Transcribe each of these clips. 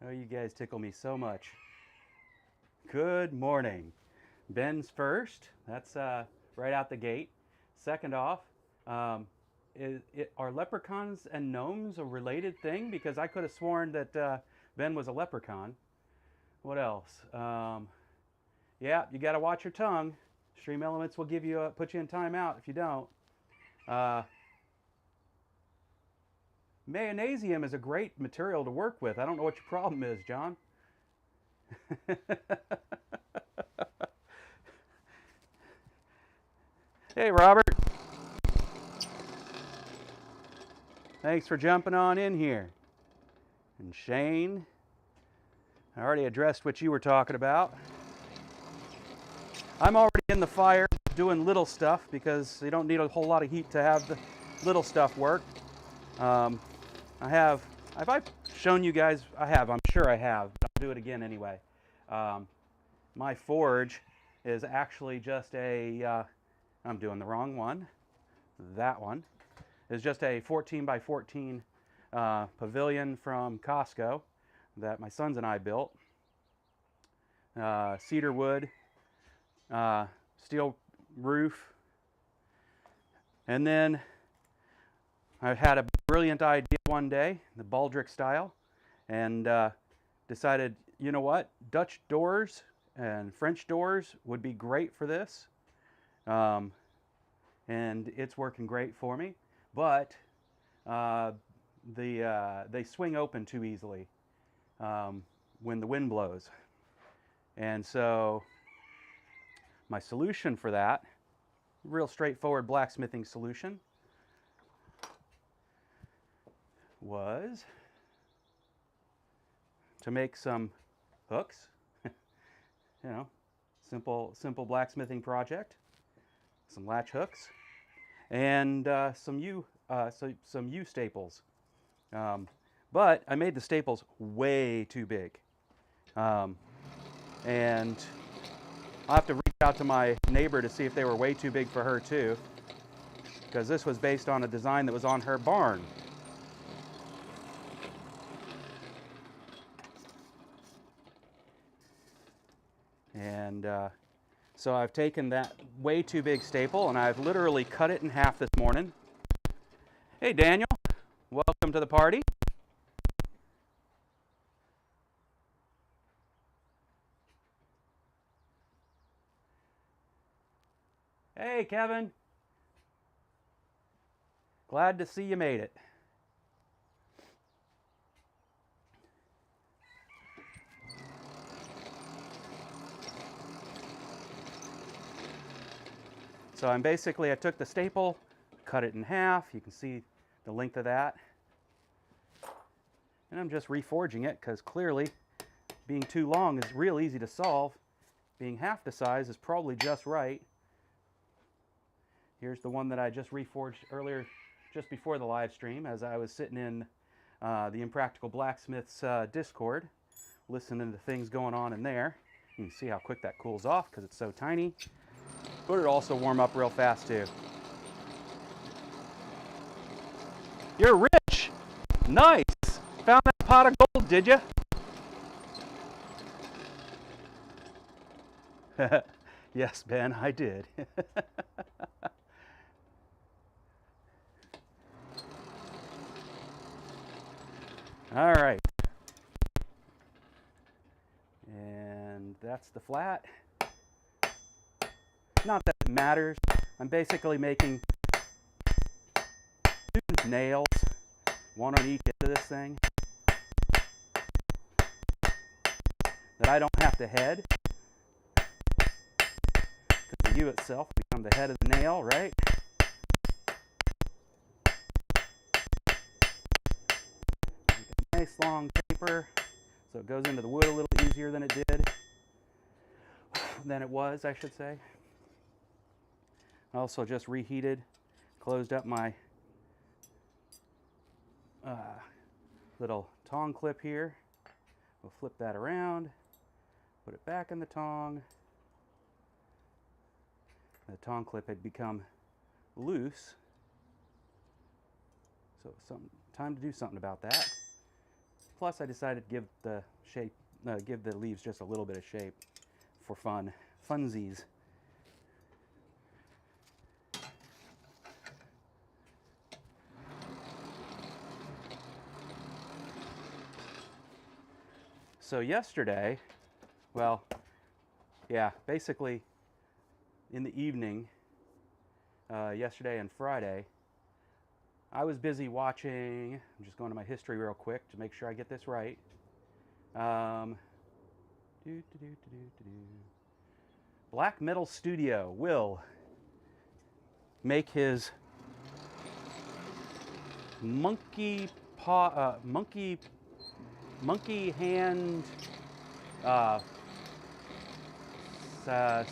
Oh, you guys tickle me so much. Good morning. Ben's first. That's right out the gate. Second off, um, are leprechauns and gnomes a related thing? Because I could have sworn that Ben was a leprechaun. What else? Yeah, you got to watch your tongue. Stream Elements will give you put you in timeout if you don't. Uh, Mayonnaisium is a great material to work with. I don't know what your problem is, John. Hey, Robert. Thanks for jumping on in here. And Shane, I already addressed what you were talking about. I'm already in the fire doing little stuff because you don't need a whole lot of heat to have the little stuff work. Have I shown you guys? I have, I'm sure I have, but I'll do it again anyway. My forge is actually just I'm doing the wrong one. That one is just a 14 by 14 pavilion from Costco that my sons and I built. Cedar wood, steel roof, and then I had a brilliant idea one day, the Baldric style, and decided, you know what, Dutch doors and French doors would be great for this, and it's working great for me, but they swing open too easily when the wind blows. And so my solution for that, real straightforward blacksmithing solution, was to make some hooks. You know, simple blacksmithing project. Some latch hooks and some U staples. But I made the staples way too big, and I'll have to reach out to my neighbor to see if they were way too big for her too, because this was based on a design that was on her barn. And so I've taken that way too big staple and I've literally cut it in half this morning. Hey Daniel, welcome to the party. Hey Kevin, glad to see you made it. So I took the staple, cut it in half. You can see the length of that. And I'm just reforging it because clearly being too long is real easy to solve. Being half the size is probably just right. Here's the one that I just reforged earlier, just before the live stream, as I was sitting in the Impractical Blacksmiths Discord, listening to things going on in there. You can see how quick that cools off because it's so tiny. But it also warm up real fast too. You're rich. Nice. Found that pot of gold, did you? Yes, Ben, I did. All right. And that's the flat. Not that it matters. I'm basically making two nails, one on each end of this thing, that I don't have to head, because the U itself will become the head of the nail, right? Make a nice long taper so it goes into the wood a little easier than it did, than it was, I should say. I also just reheated, closed up my little tong clip here. We'll flip that around, put it back in the tong. The tong clip had become loose, so time to do something about that. Plus, I decided to give the shape, give the leaves just a little bit of shape for fun, funsies. So yesterday, well, yeah, basically in the evening, yesterday and Friday, I was busy watching, I'm just going to my history real quick to make sure I get this right. Black Metal Studio will make his monkey hand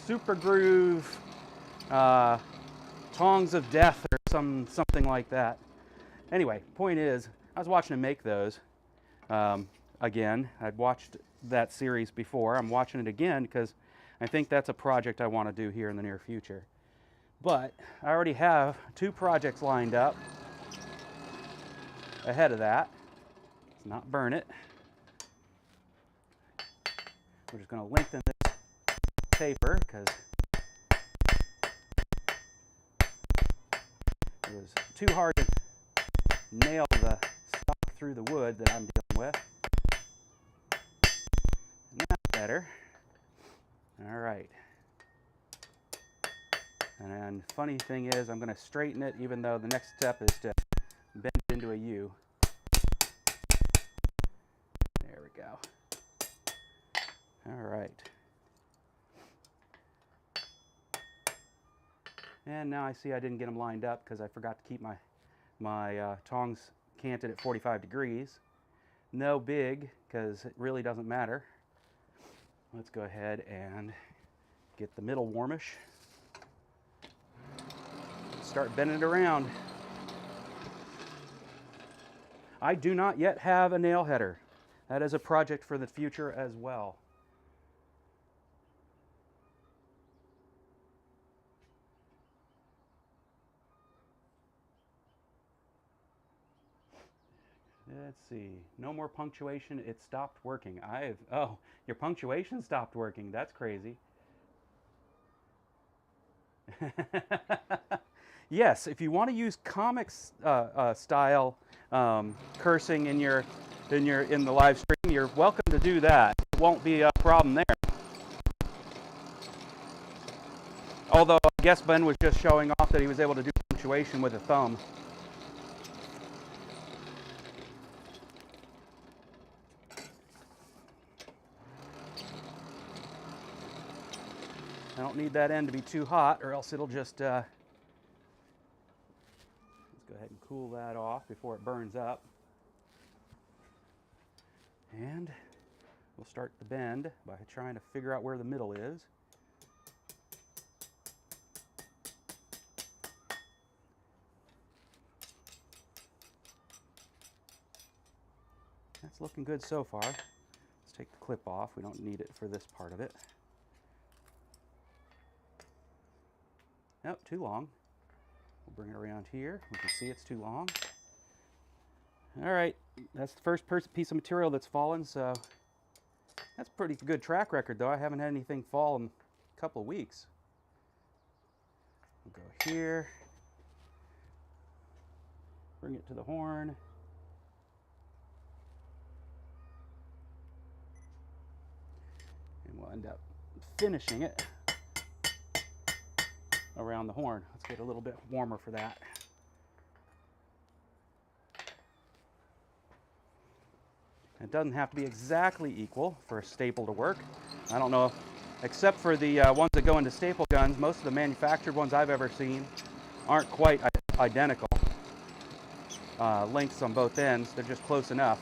super groove tongs of death or something like that. Anyway, point is, I was watching him make those again. I'd watched that series before. I'm watching it again because I think that's a project I want to do here in the near future. But I already have 2 projects lined up ahead of that. Let's not burn it. We're just going to lengthen this taper because it was too hard to nail the stock through the wood that I'm dealing with. And that's better. All right. And funny thing is, I'm going to straighten it, even though the next step is to bend it into a U. There we go. All right. And now I see I didn't get them lined up because I forgot to keep my tongs canted at 45 degrees. No big, because it really doesn't matter. Let's go ahead and get the middle warmish. Start bending it around. I do not yet have a nail header. That is a project for the future as well. Let's see. No more punctuation. It stopped working. Oh, your punctuation stopped working. That's crazy. Yes, if you want to use comics style cursing in the live stream, you're welcome to do that. It won't be a problem there. Although I guess Ben was just showing off that he was able to do punctuation with a thumb. I don't need that end to be too hot, or else it'll just let's go ahead and cool that off before it burns up. And we'll start the bend by trying to figure out where the middle is. That's looking good so far. Let's take the clip off. We don't need it for this part of it. Nope, too long. We'll bring it around here. We can see it's too long. All right, that's the first piece of material that's fallen, so that's a pretty good track record, though. I haven't had anything fall in a couple of weeks. We'll go here. Bring it to the horn. And we'll end up finishing it around the horn. Let's get a little bit warmer for that. It doesn't have to be exactly equal for a staple to work. I don't know, except for the ones that go into staple guns, most of the manufactured ones I've ever seen aren't quite identical. Lengths on both ends, they're just close enough.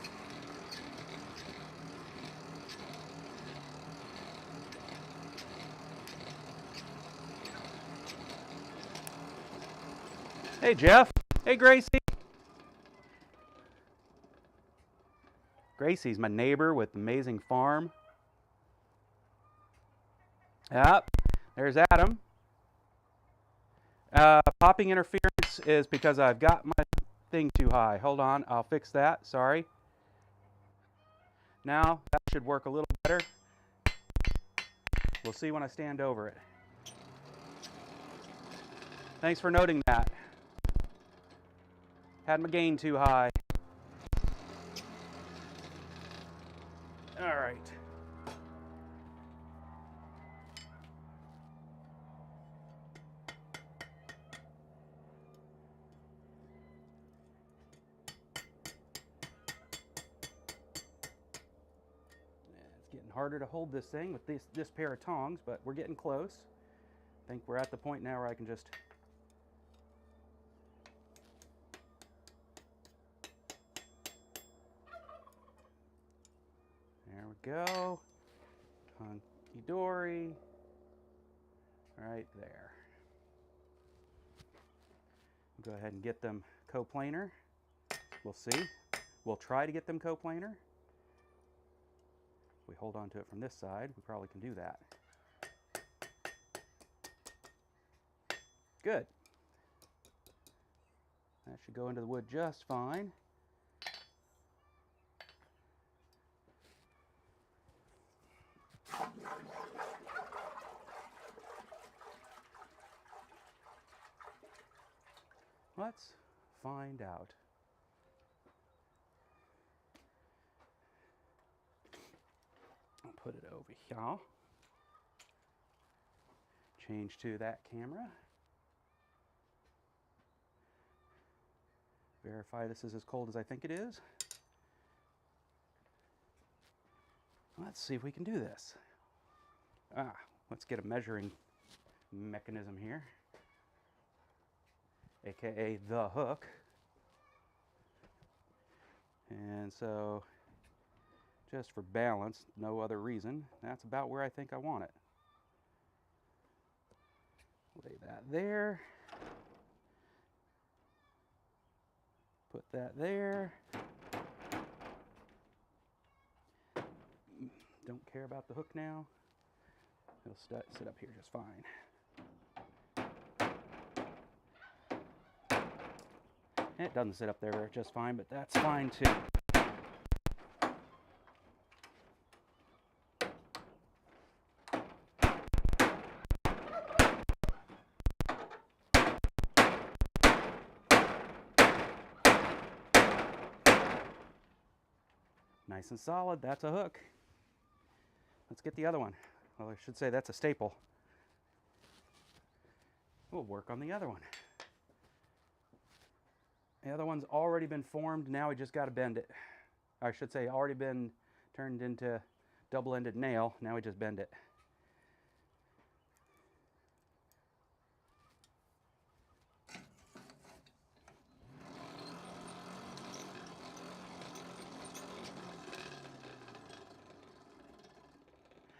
Hey, Jeff. Hey, Gracie. Gracie's my neighbor with amazing farm. Yep, there's Adam. Popping interference is because I've got my thing too high. Hold on, I'll fix that. Sorry. Now that should work a little better. We'll see when I stand over it. Thanks for noting that. Had my gain too high. All right. It's getting harder to hold this thing with this pair of tongs, but we're getting close. I think we're at the point now where I can just there we go. Hunky dory. Right there. Go ahead and get them coplanar. We'll see. We'll try to get them coplanar. If we hold on to it from this side, we probably can do that. Good. That should go into the wood just fine. Let's find out. I'll put it over here. Change to that camera. Verify this is as cold as I think it is. Let's see if we can do this. Let's get a measuring mechanism here, aka the hook. And so, just for balance, no other reason, that's about where I think I want it. Lay that there. Put that there. Don't care about the hook now. It'll sit up here just fine. It doesn't sit up there just fine, but that's fine too. Nice and solid, that's a hook. Let's get the other one. Well, I should say that's a staple. We'll work on the other one. The other one's already been formed, now we just got to bend it. I should say already been turned into double-ended nail, now we just bend it.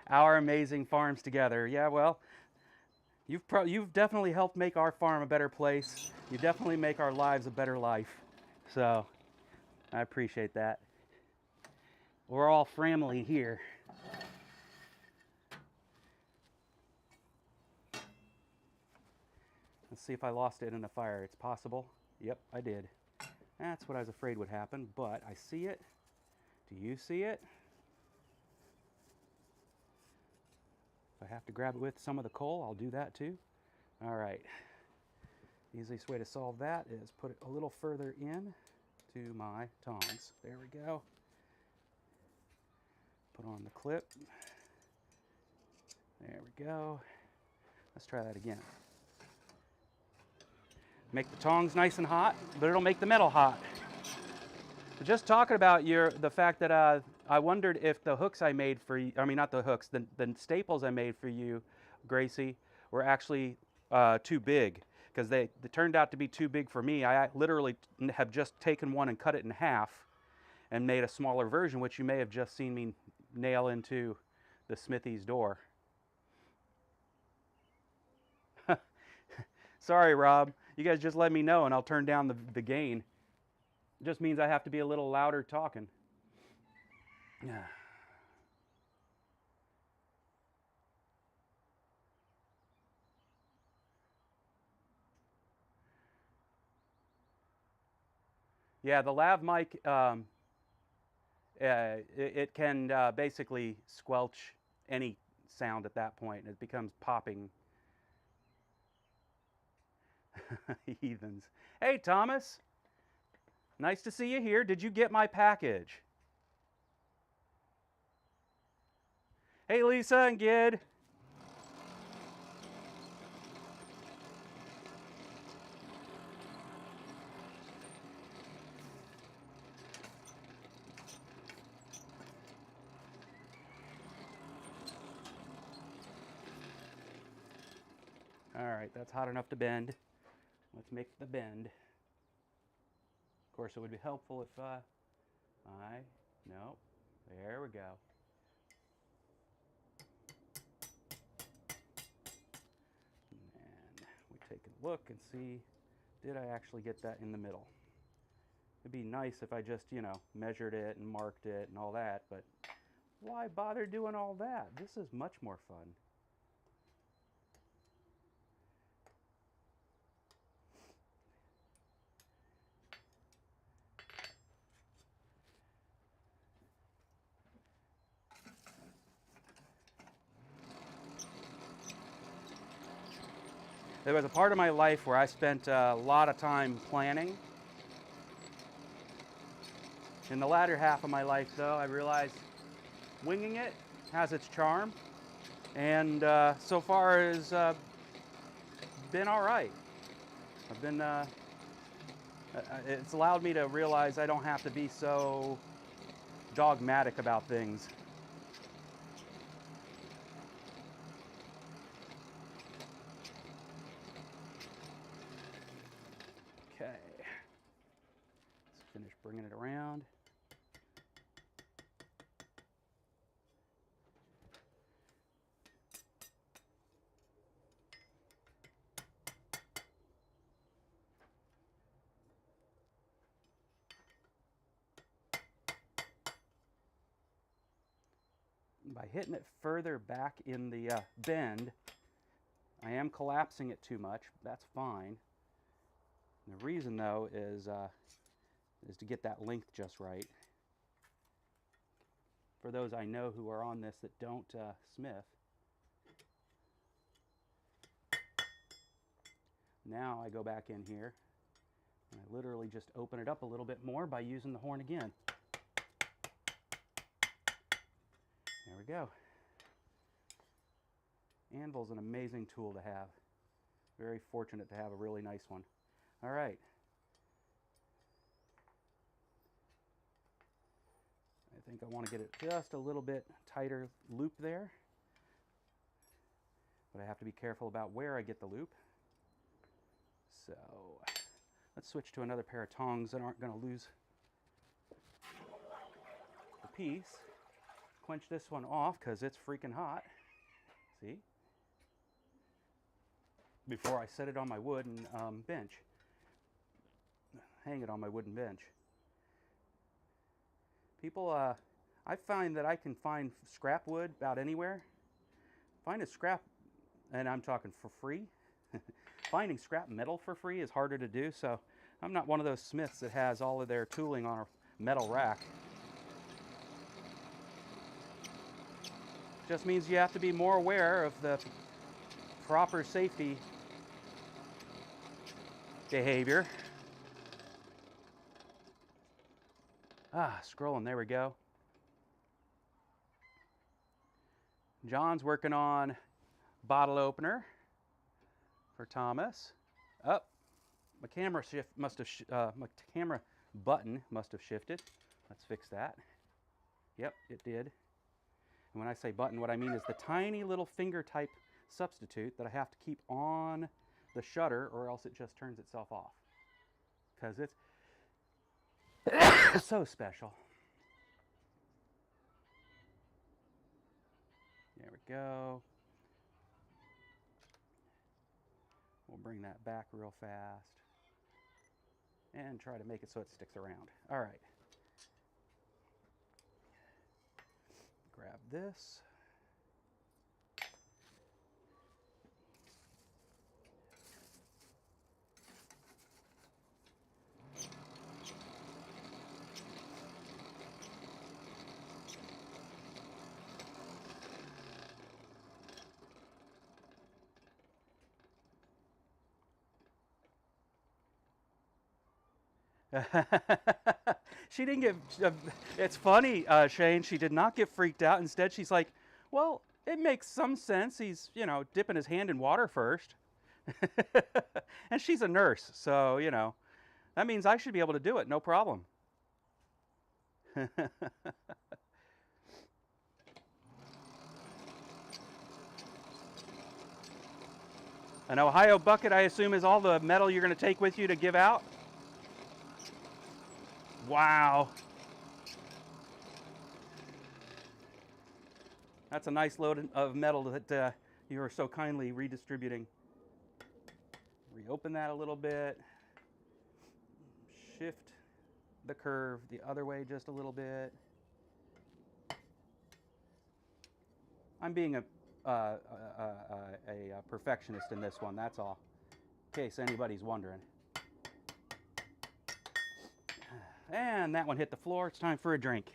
Our amazing farms together. Yeah, well, you've definitely helped make our farm a better place. You definitely make our lives a better life. So, I appreciate that. We're all family here. Let's see if I lost it in the fire. It's possible. Yep, I did. That's what I was afraid would happen, but I see it. Do you see it? If I have to grab it with some of the coal, I'll do that too. All right. The easiest way to solve that is put it a little further in to my tongs. There we go. Put on the clip. There we go. Let's try that again. Make the tongs nice and hot, but it'll make the metal hot. But just talking about the fact that I wondered if the hooks I made for you, I mean not the hooks, the staples I made for you, Gracie, were actually too big, because they turned out to be too big for me. I literally have just taken one and cut it in half and made a smaller version, which you may have just seen me nail into the Smithy's door. Sorry, Rob. You guys just let me know and I'll turn down the gain. It just means I have to be a little louder talking. Yeah, the lav mic it can basically squelch any sound at that point, and it becomes popping. Heathens. Hey, Thomas. Nice to see you here. Did you get my package? Hey, Lisa and Gid. All right, that's hot enough to bend. Let's make the bend. Of course, it would be helpful if no, there we go. And we take a look and see, did I actually get that in the middle? It'd be nice if I just, measured it and marked it and all that, but why bother doing all that? This is much more fun. There was a part of my life where I spent a lot of time planning. In the latter half of my life, though, I realized winging it has its charm, and so far has been all right. I've been. It's allowed me to realize I don't have to be so dogmatic about things. Okay, let's finish bringing it around. By hitting it further back in the bend, I am collapsing it too much. That's fine. And the reason, though, is to get that length just right. For those I know who are on this that don't smith, now I go back in here and I literally just open it up a little bit more by using the horn again. There we go. Anvil's an amazing tool to have. Very fortunate to have a really nice one. All right. I think I want to get it just a little bit tighter loop there. But I have to be careful about where I get the loop. So let's switch to another pair of tongs that aren't going to lose the piece. Quench this one off because it's freaking hot. See? Before I set it on my wooden bench. Hang it on my wooden bench. People, I find that I can find scrap wood about anywhere. Finding scrap, and I'm talking for free. Finding scrap metal for free is harder to do, so I'm not one of those smiths that has all of their tooling on a metal rack. Just means you have to be more aware of the proper safety behavior. Scrolling, there we go. John's working on bottle opener for Thomas. My camera shift must have my camera button must have shifted. Let's fix that. Yep, it did. And when I say button, what I mean is the tiny little finger type substitute that I have to keep on the shutter or else it just turns itself off. Because it's so special. There we go. We'll bring that back real fast and try to make it so it sticks around. All right. Grab this. She didn't get, it's funny, Shane, she did not get freaked out. Instead, she's like, well, it makes some sense. He's, dipping his hand in water first. And she's a nurse, so, that means I should be able to do it, no problem. An Ohio bucket, I assume, is all the metal you're going to take with you to give out? Wow. That's a nice load of metal that you are so kindly redistributing. Reopen that a little bit. Shift the curve the other way just a little bit. I'm being a perfectionist in this one, that's all, in case anybody's wondering. And that one hit the floor. It's time for a drink.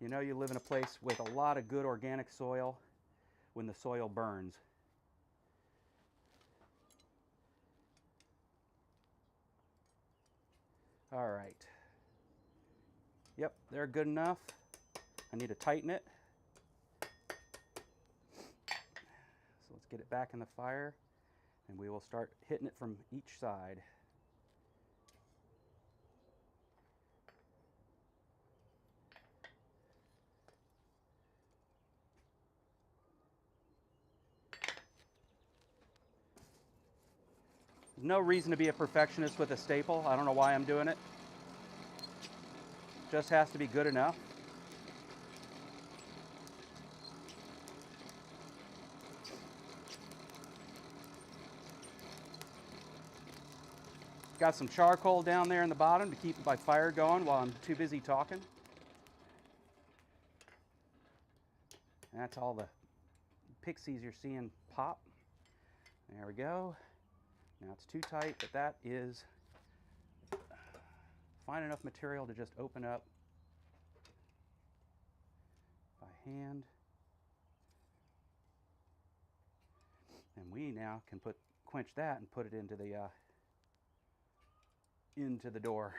You live in a place with a lot of good organic soil when the soil burns. All right. Yep, they're good enough. I need to tighten it. So let's get it back in the fire, and we will start hitting it from each side. There's no reason to be a perfectionist with a staple. I don't know why I'm doing it. Just has to be good enough. Got some charcoal down there in the bottom to keep my fire going while I'm too busy talking. And that's all the pixies you're seeing pop. There we go. Now it's too tight, but that is fine enough material to just open up by hand. And we now can quench that and put it into the door.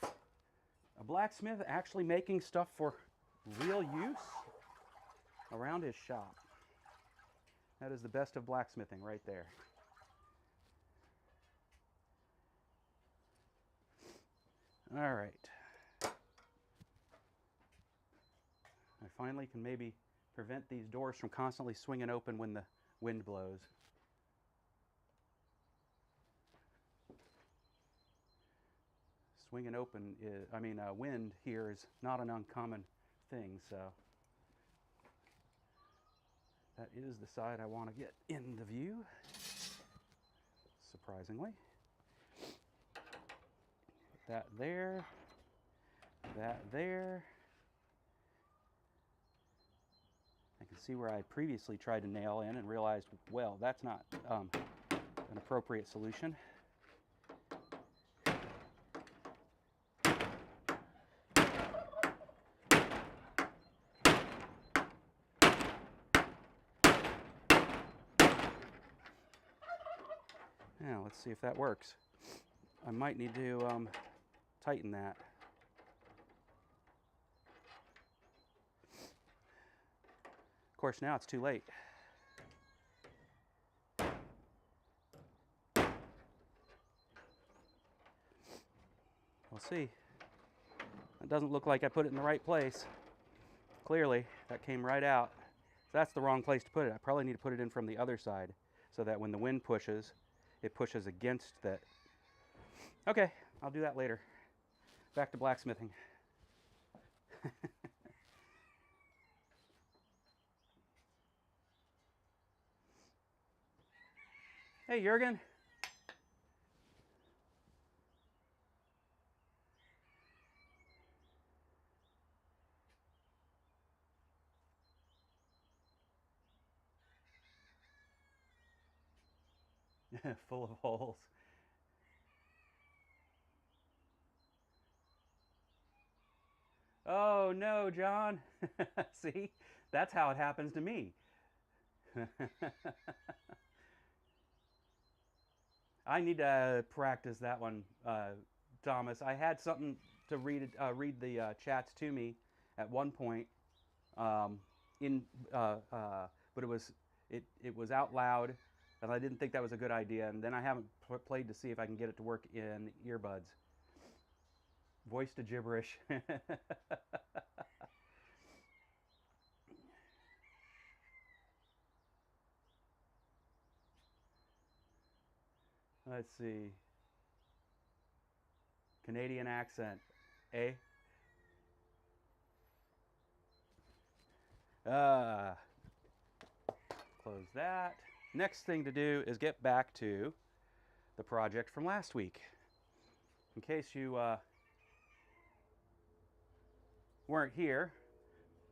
A blacksmith actually making stuff for real use around his shop. That is the best of blacksmithing right there. All right. I finally can maybe prevent these doors from constantly swinging open when the wind blows. Swinging open is, wind here is not an uncommon thing, so that is the side I want to get in the view, surprisingly. That there, that there. I can see where I previously tried to nail in and realized, well, that's not an appropriate solution. Now, let's see if that works. I might need to tighten that. Of course, now it's too late. We'll see. It doesn't look like I put it in the right place. Clearly, that came right out. So that's the wrong place to put it. I probably need to put it in from the other side so that when the wind pushes, it pushes against that. Okay, I'll do that later. Back to blacksmithing. Hey, Jurgen. Full of holes. Oh no, John. See, that's how it happens to me. I need to practice that one, Thomas. I had something to read the chats to me at one point, um, in but it was out loud, and I didn't think that was a good idea. And then I haven't played to see if I can get it to work in earbuds. Voice to gibberish. Let's see. Canadian accent. Eh? Uh, Close that. Next thing to do is get back to the project from last week. In case you weren't here,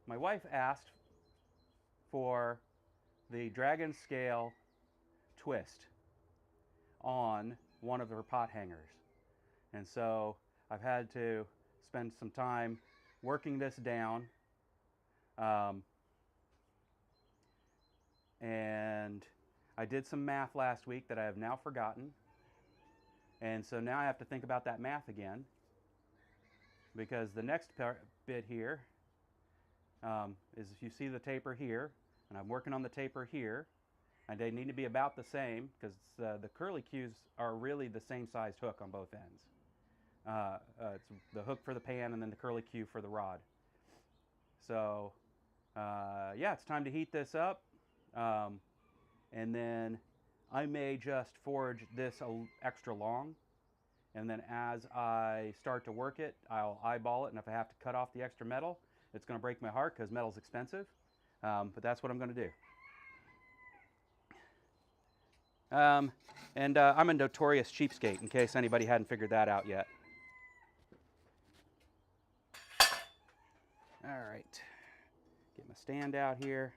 my wife asked for the dragon scale twist on one of her pot hangers. And so I've had to spend some time working this down. And I did some math last week that I have now forgotten. And so now I have to think about that math again, because the next bit here is, if you see the taper here, and I'm working on the taper here, and they need to be about the same, because the curly cues are really the same sized hook on both ends. It's the hook for the pan and then the curly cue for the rod. So yeah, it's time to heat this up. And then I may just forge this extra long, and then as I start to work it, I'll eyeball it, and if I have to cut off the extra metal, it's going to break my heart because metal's expensive, but that's what I'm going to do. And I'm a notorious cheapskate, in case anybody hadn't figured that out yet. All right, get my stand out here.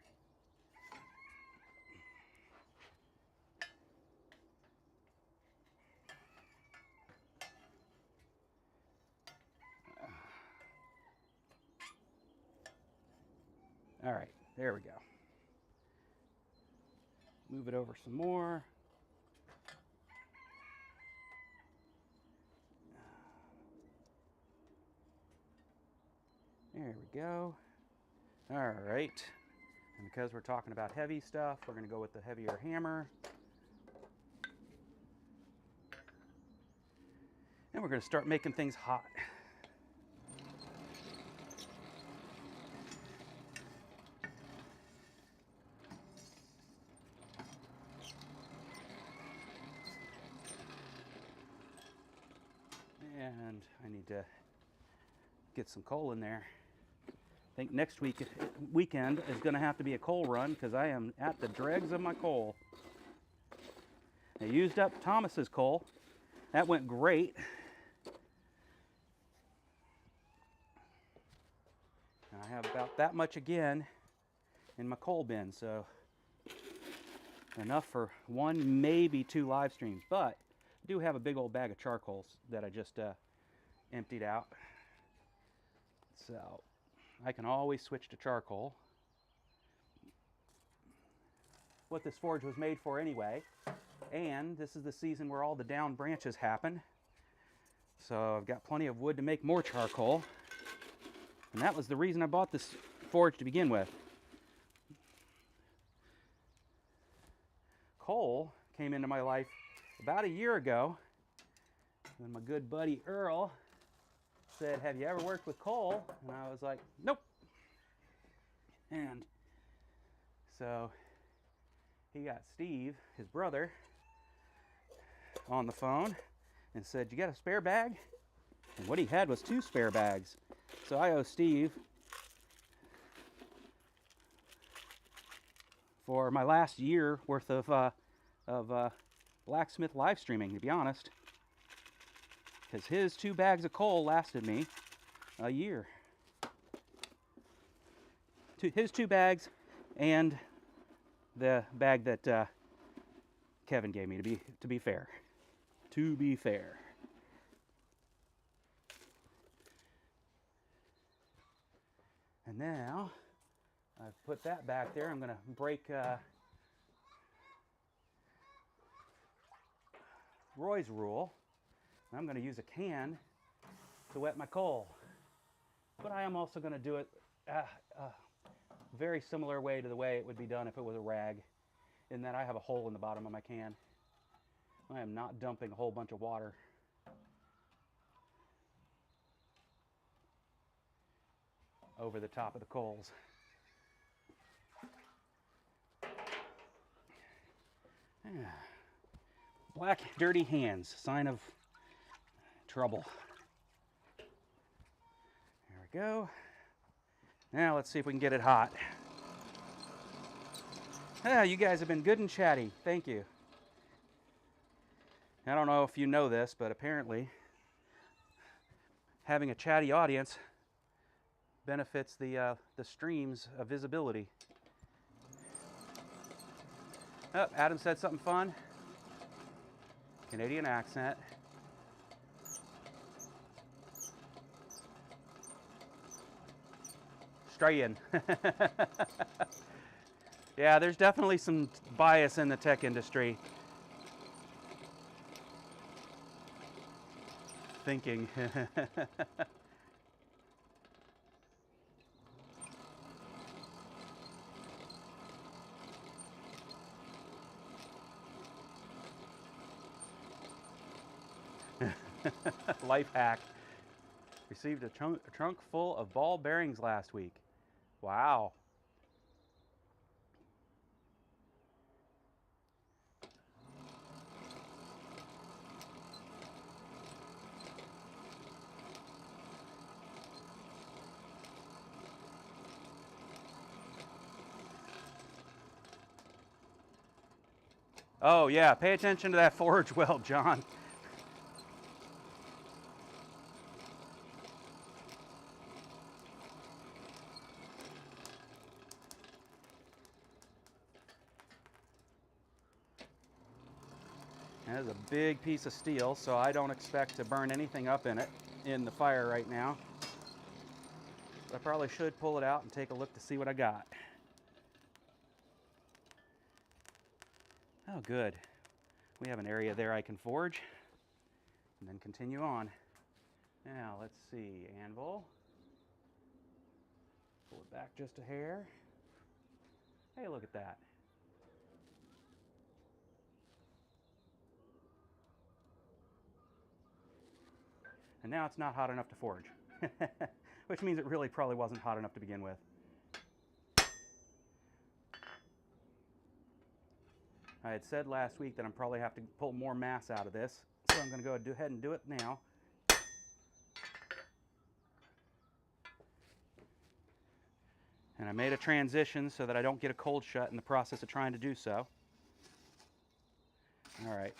All right, there we go. Move it over some more. There we go. All right, and because we're talking about heavy stuff, we're going to go with the heavier hammer. And we're going to start making things hot. And I need to get some coal in there. I think next weekend is going to have to be a coal run, because I am at the dregs of my coal. I used up Thomas's coal. That went great. And I have about that much again in my coal bin, so enough for one, maybe two live streams. But I do have a big old bag of charcoal that I just emptied out. So I can always switch to charcoal. What this forge was made for anyway. And this is the season where all the down branches happen. So I've got plenty of wood to make more charcoal. And that was the reason I bought this forge to begin with. Coal came into my life about a year ago, when my good buddy Earl said, "Have you ever worked with coal?" And I was like, "Nope." And so he got Steve, his brother, on the phone and said, "You got a spare bag?" And what he had was 2 spare bags. So I owe Steve for my last year worth of blacksmith live streaming, to be honest, because his 2 bags of coal lasted me a year. His 2 bags and the bag that Kevin gave me, to be fair. To be fair. And now I've put that back there. I'm going to break Roy's rule. I'm going to use a can to wet my coal. But I am also going to do it a very similar way to the way it would be done if it was a rag, in that I have a hole in the bottom of my can. I am not dumping a whole bunch of water. Over the top of the coals. Yeah. Black, dirty hands, sign of trouble. There we go. Now let's see if we can get it hot. Ah, you guys have been good and chatty. Thank you. I don't know if you know this, but apparently having a chatty audience benefits the stream's visibility. Oh, Adam said something fun. Canadian accent. Australian. Yeah, there's definitely some bias in the tech industry. Thinking. Life hack. Received a trunk full of ball bearings last week. Wow. Oh yeah, pay attention to that forge weld, John. That is a big piece of steel, so I don't expect to burn anything up in it in the fire right now. But I probably should pull it out and take a look to see what I got. Oh, good. We have an area there I can forge and then continue on. Now, let's see, anvil. Pull it back just a hair. Hey, look at that. And now it's not hot enough to forge, which means it really probably wasn't hot enough to begin with. I had said last week that I'm probably have to pull more mass out of this, so I'm going to go ahead and do it now. And I made a transition so that I don't get a cold shut in the process of trying to do so. All right.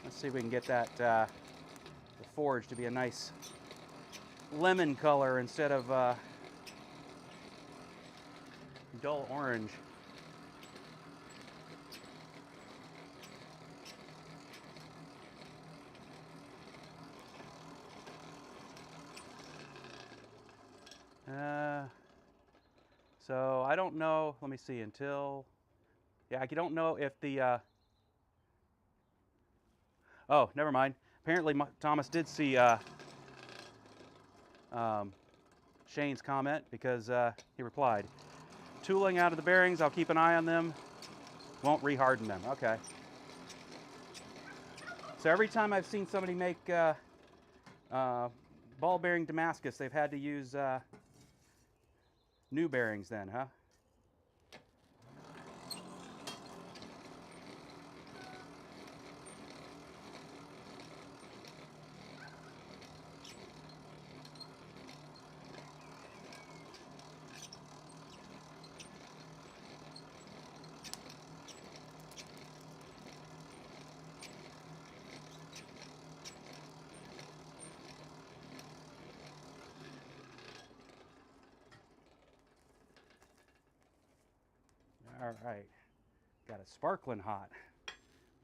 Let's see if we can get that the forge to be a nice lemon color instead of dull orange. So I don't know, let me see, until, yeah, I don't know if the, oh, never mind. Apparently Thomas did see Shane's comment because he replied, tooling out of the bearings, I'll keep an eye on them, won't reharden them. Okay. So every time I've seen somebody make ball bearing Damascus, they've had to use new bearings then, huh? All right, got it sparkling hot.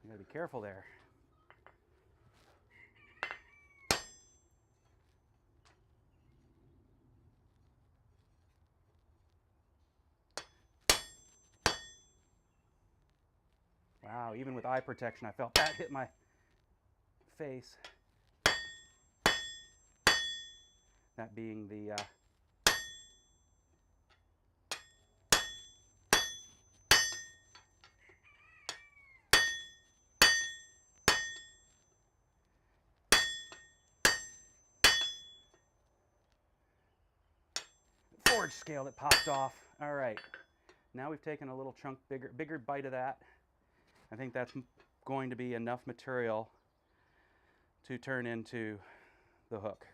You gotta be careful there. Wow, even with eye protection, I felt that hit my face. That being the forge scale that popped off. All right, now we've taken a little chunk, bigger bite of that. I think that's going to be enough material to turn into the hook.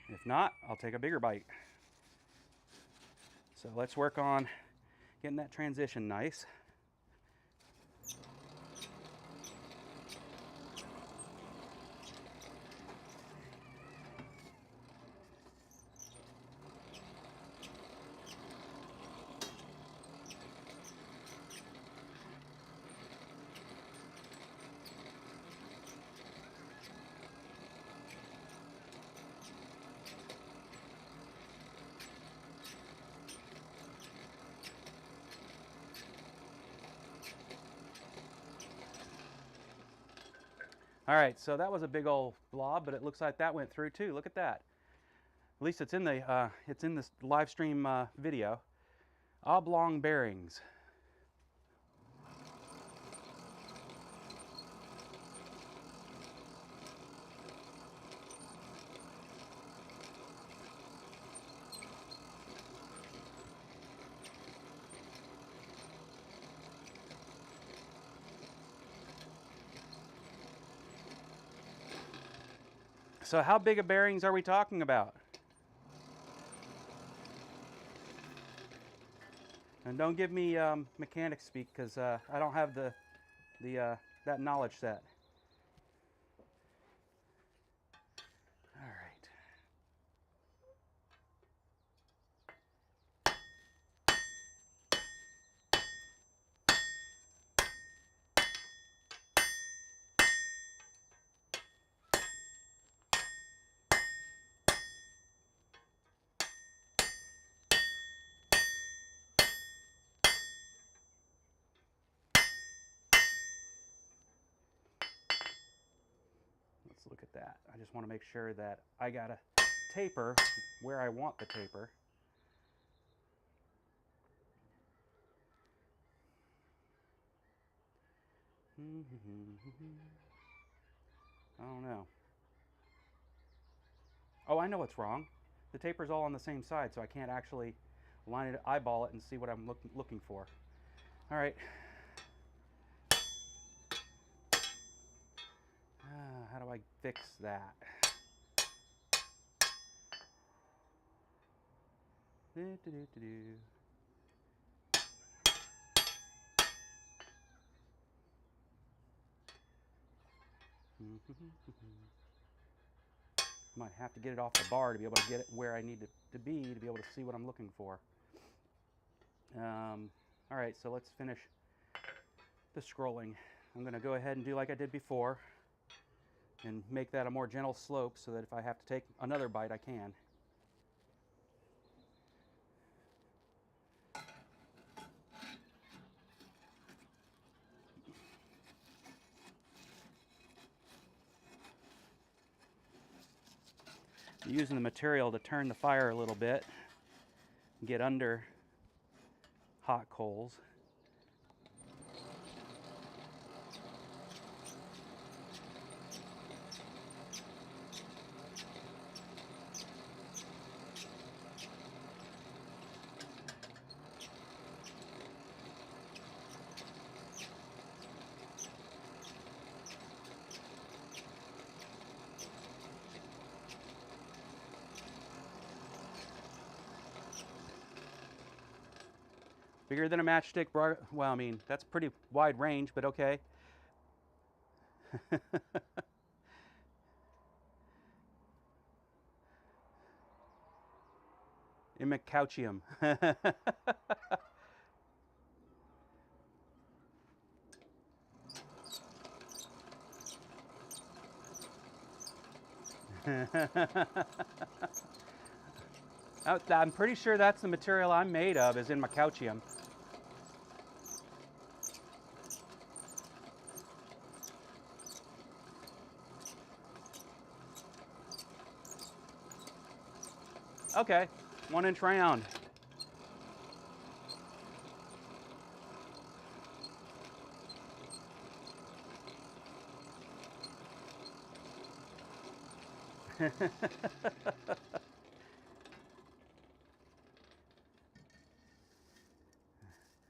If not, I'll take a bigger bite. So let's work on getting that transition nice. All right, so that was a big old blob, but it looks like that went through too. Look at that. At least it's in this live stream video. Oblong bearings. So how big of bearings are we talking about? And don't give me mechanics speak, because I don't have that knowledge set. All right. Let's look at that. I just want to make sure that I got a taper where I want the taper. I don't know. Oh, I know what's wrong. The taper's all on the same side, so I can't actually line it, eyeball it, and see what I'm looking for. All right. How do I fix that? Might have to get it off the bar to be able to get it where I need it to be able to see what I'm looking for. All right, so let's finish the scrolling. I'm going to go ahead and do like I did before and make that a more gentle slope so that if I have to take another bite, I can. Using the material to turn the fire a little bit, get under hot coals. Bigger than a matchstick, well, I mean, that's pretty wide range, but okay. Imicouchium. I'm pretty sure that's the material I'm made of, is in Imicouchium. Okay, 1-inch round.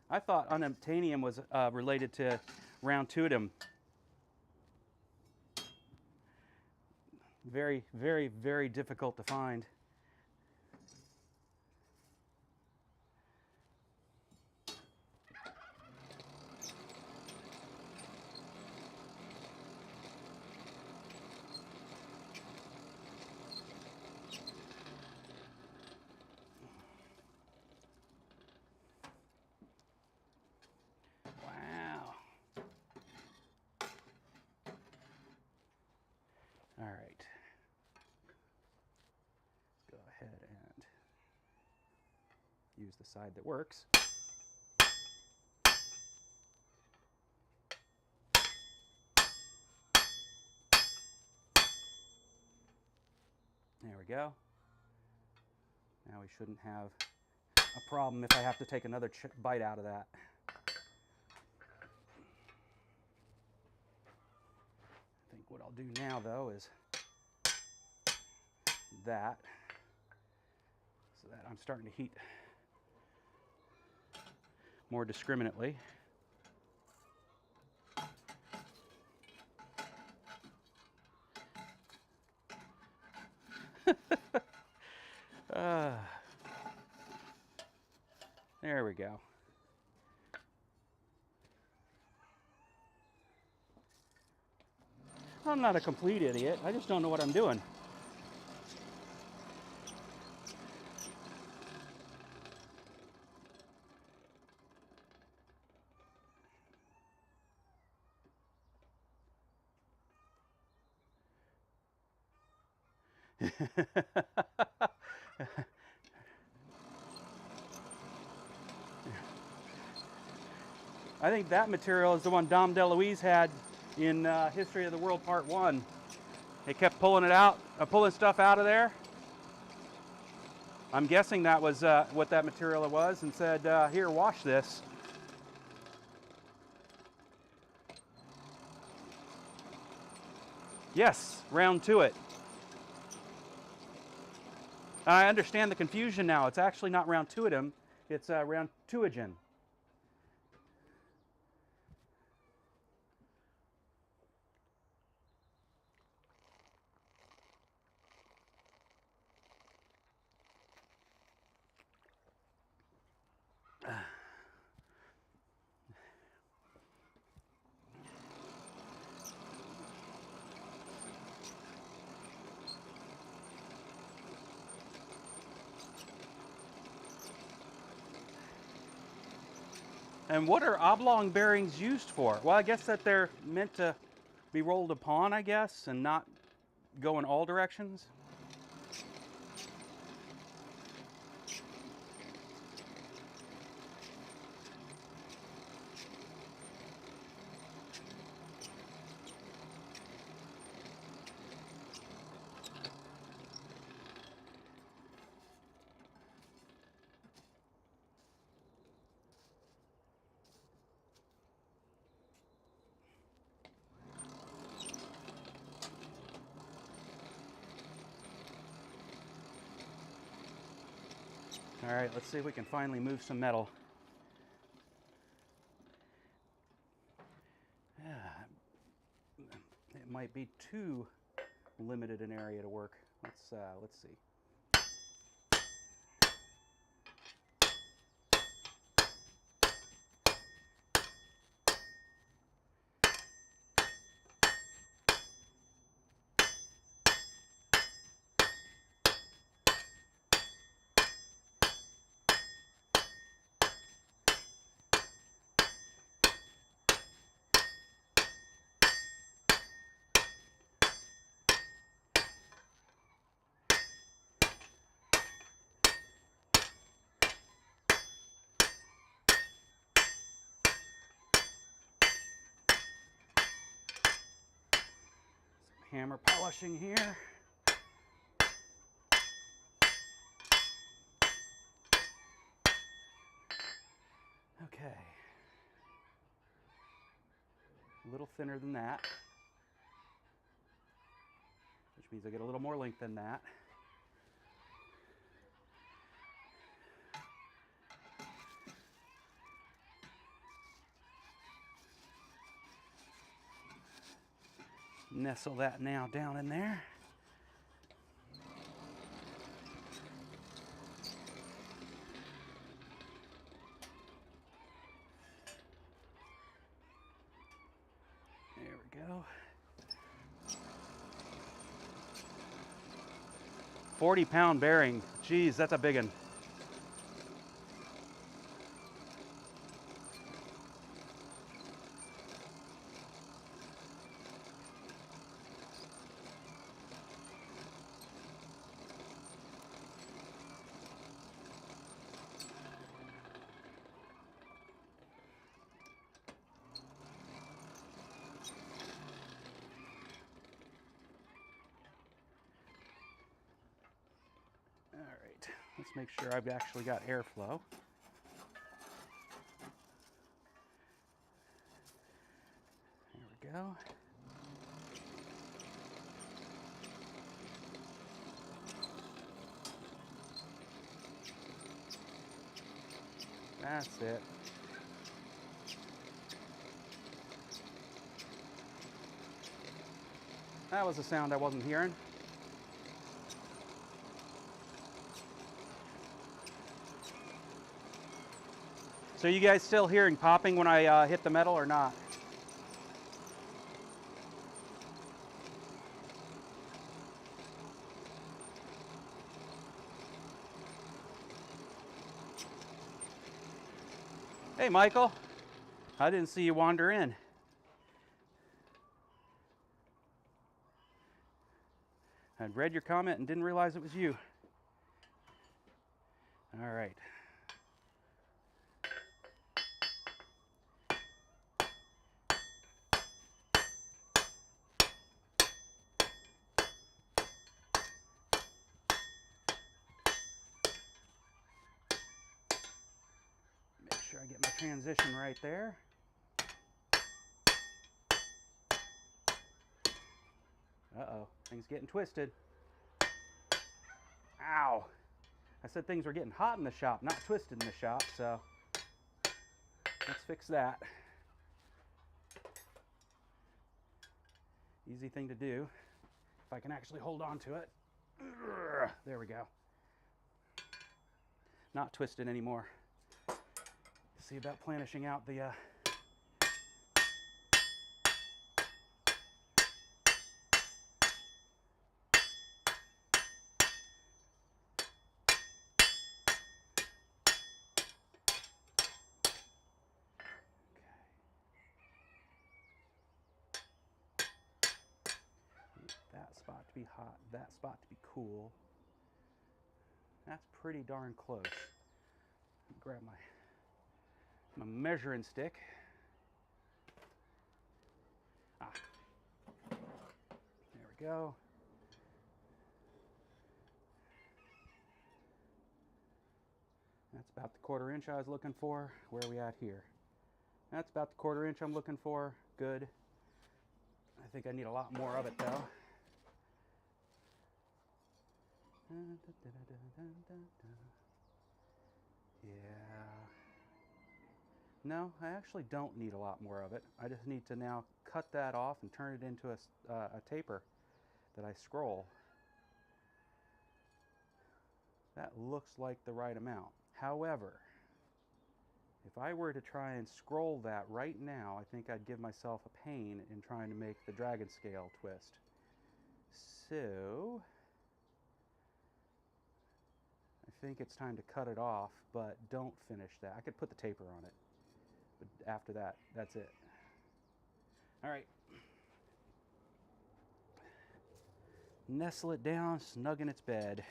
I thought unobtainium was related to round tuitum. Very, very, very difficult to find. Wow. All right. Let's go ahead and use the side that works. There we go. Now we shouldn't have a problem if I have to take another bite out of that. I think what I'll do now, though, is that, so that I'm starting to heat more discriminately. There we go. I'm not a complete idiot. I just don't know what I'm doing. I think that material is the one Dom DeLuise had in History of the World Part 1. They kept pulling it out, pulling stuff out of there. I'm guessing that was what that material was, and said, here, wash this. Yes, round to it. I understand the confusion now. It's actually not round tuitum, it's round tuigen. And what are oblong bearings used for? Well, I guess that they're meant to be rolled upon, I guess, and not go in all directions. All right, let's see if we can finally move some metal. It might be too limited an area to work. Let's see. Hammer polishing here. a little thinner than that, which means I get a little more length than that. Nestle that now down in there. There we go. 40-pound bearing. Geez, that's a big one. Let's make sure I've actually got airflow. There we go. That's it. That was a sound I wasn't hearing. So you guys still hearing popping when I hit the metal or not? Hey, Michael. I didn't see you wander in. I'd read your comment and didn't realize it was you. All right. Make sure I get my transition right there. Uh-oh, things getting twisted. Ow. I said things were getting hot in the shop, not twisted in the shop, so let's fix that. Easy thing to do, if I can actually hold on to it. There we go. Not twisted anymore. See about planishing out the that spot to be hot, that spot to be cool. That's pretty darn close. Grab my measuring stick. There we go. That's about the 1/4 inch I was looking for. Where are we at here? That's about the 1/4 inch I'm looking for. Good. I think I need a lot more of it though. Yeah. No, I actually don't need a lot more of it. I just need to now cut that off and turn it into a taper that I scroll. That looks like the right amount. However, if I were to try and scroll that right now, I think I'd give myself a pain in trying to make the dragon scale twist. So I think it's time to cut it off, but don't finish that. I could put the taper on it, but after that, that's it. All right. Nestle it down, snug in its bed.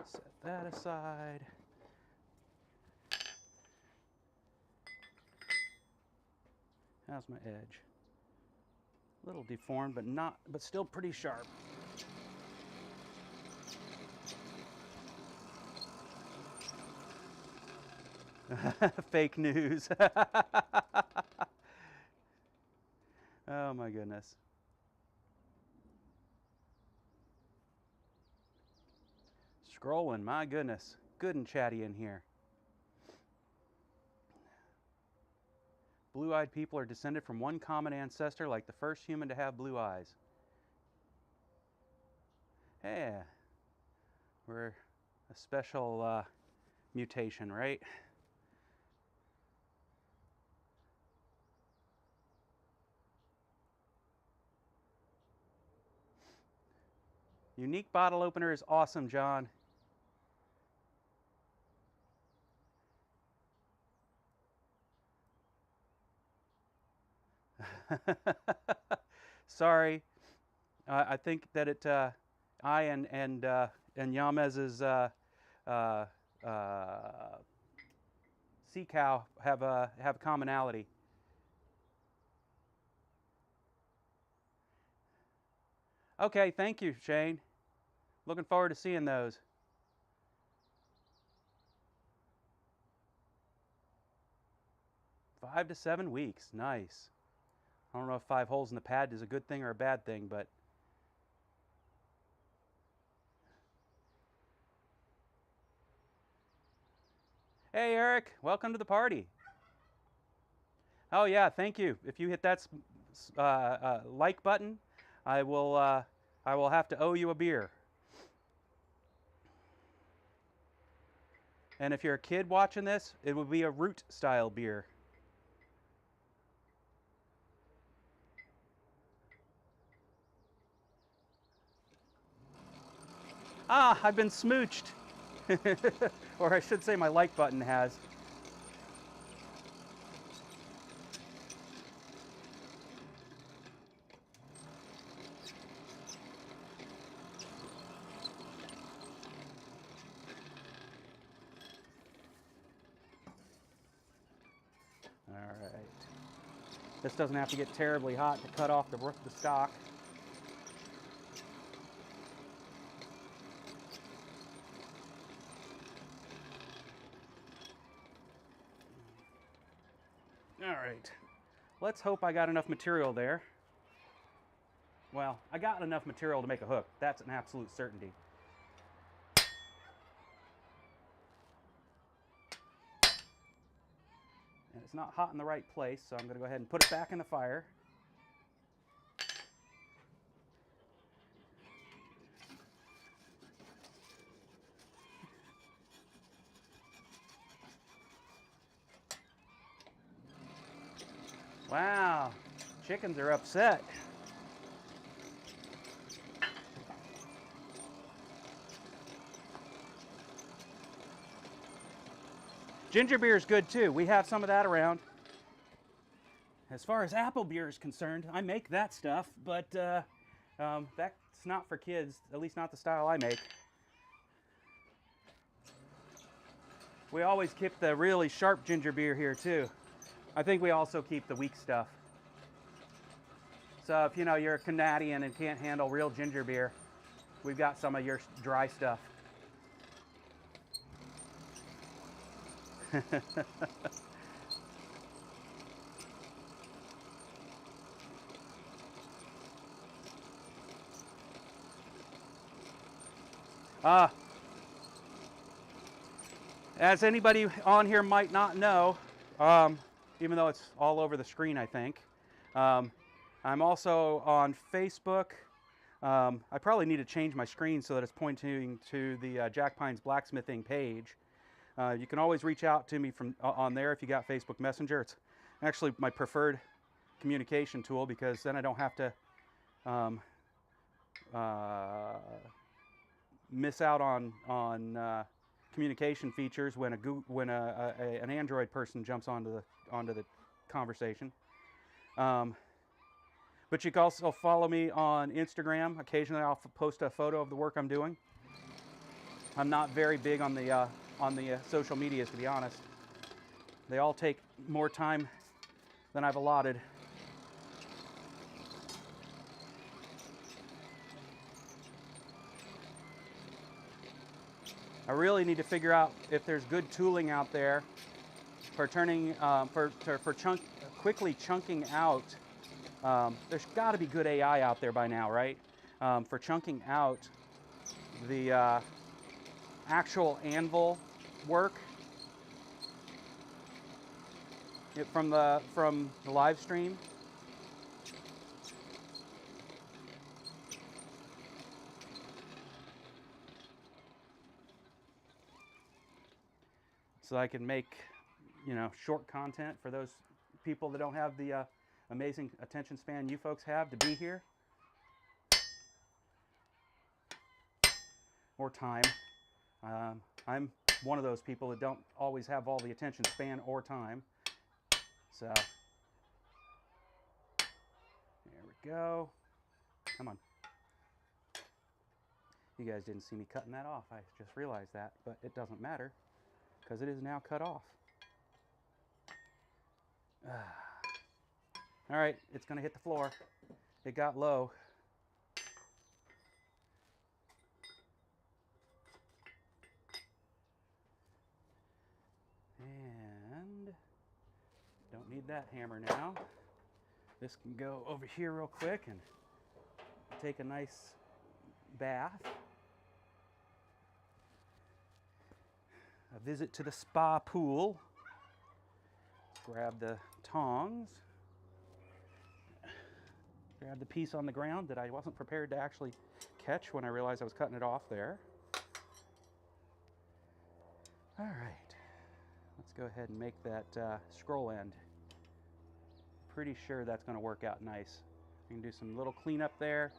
Set that aside. How's my edge? little deformed, but still pretty sharp. Fake news. Oh my goodness. Scrolling, my goodness. Good and chatty in here. Blue-eyed people are descended from one common ancestor, like the first human to have blue eyes. Yeah, we're a special mutation, right? Unique bottle opener is awesome, John. Sorry, I think that I and Yamez's sea cow have commonality. Okay, thank you, Shane. Looking forward to seeing those. Five to 7 weeks, nice. I don't know if 5 holes in the pad is a good thing or a bad thing, but hey, Eric, welcome to the party. Oh yeah, thank you. If you hit that like button, I will have to owe you a beer. And if you're a kid watching this, it would be a root style beer. Ah, I've been smooched. Or I should say my like button has. All right. This doesn't have to get terribly hot to cut off the stock. All right. Let's hope I got enough material there. Well, I got enough material to make a hook. That's an absolute certainty. And it's not hot in the right place, so I'm going to go ahead and put it back in the fire. Wow, chickens are upset. Ginger beer is good too. We have some of that around. As far as apple beer is concerned, I make that stuff, but that's not for kids, at least not the style I make. We always keep the really sharp ginger beer here too. I think we also keep the weak stuff. So if you're a Canadian and can't handle real ginger beer, we've got some of your dry stuff. As anybody on here might not know, even though it's all over the screen, I think, I'm also on Facebook. I probably need to change my screen so that it's pointing to the Jack Pines Blacksmithing page. You can always reach out to me from on there if you got Facebook Messenger. It's actually my preferred communication tool because then I don't have to miss out on communication features when an Android person jumps onto the conversation. But you can also follow me on Instagram. Occasionally, I'll post a photo of the work I'm doing. I'm not very big on the social medias, to be honest. They all take more time than I've allotted. I really need to figure out if there's good tooling out there for turning, quickly chunking out. There's got to be good AI out there by now, right? For chunking out the actual anvil work from the live stream. So I can make, short content for those people that don't have the amazing attention span you folks have to be here. Or time. I'm one of those people that don't always have all the attention span or time. So, there we go. Come on. You guys didn't see me cutting that off. I just realized that, but it doesn't matter because it is now cut off. All right, it's going to hit the floor. It got low. And don't need that hammer now. This can go over here real quick and take a nice bath. A visit to the spa pool. Grab the tongs. Grab the piece on the ground that I wasn't prepared to actually catch when I realized I was cutting it off there. All right, let's go ahead and make that scroll end. Pretty sure that's going to work out nice. I can do some little cleanup there,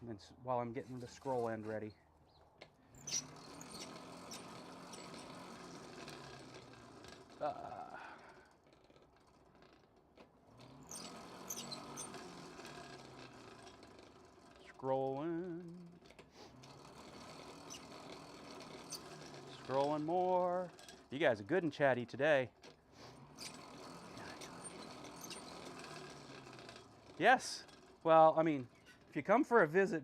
and then while I'm getting the scroll end ready. Scrolling. Scrolling more. You guys are good and chatty today. Yes. Well, I mean, if you come for a visit,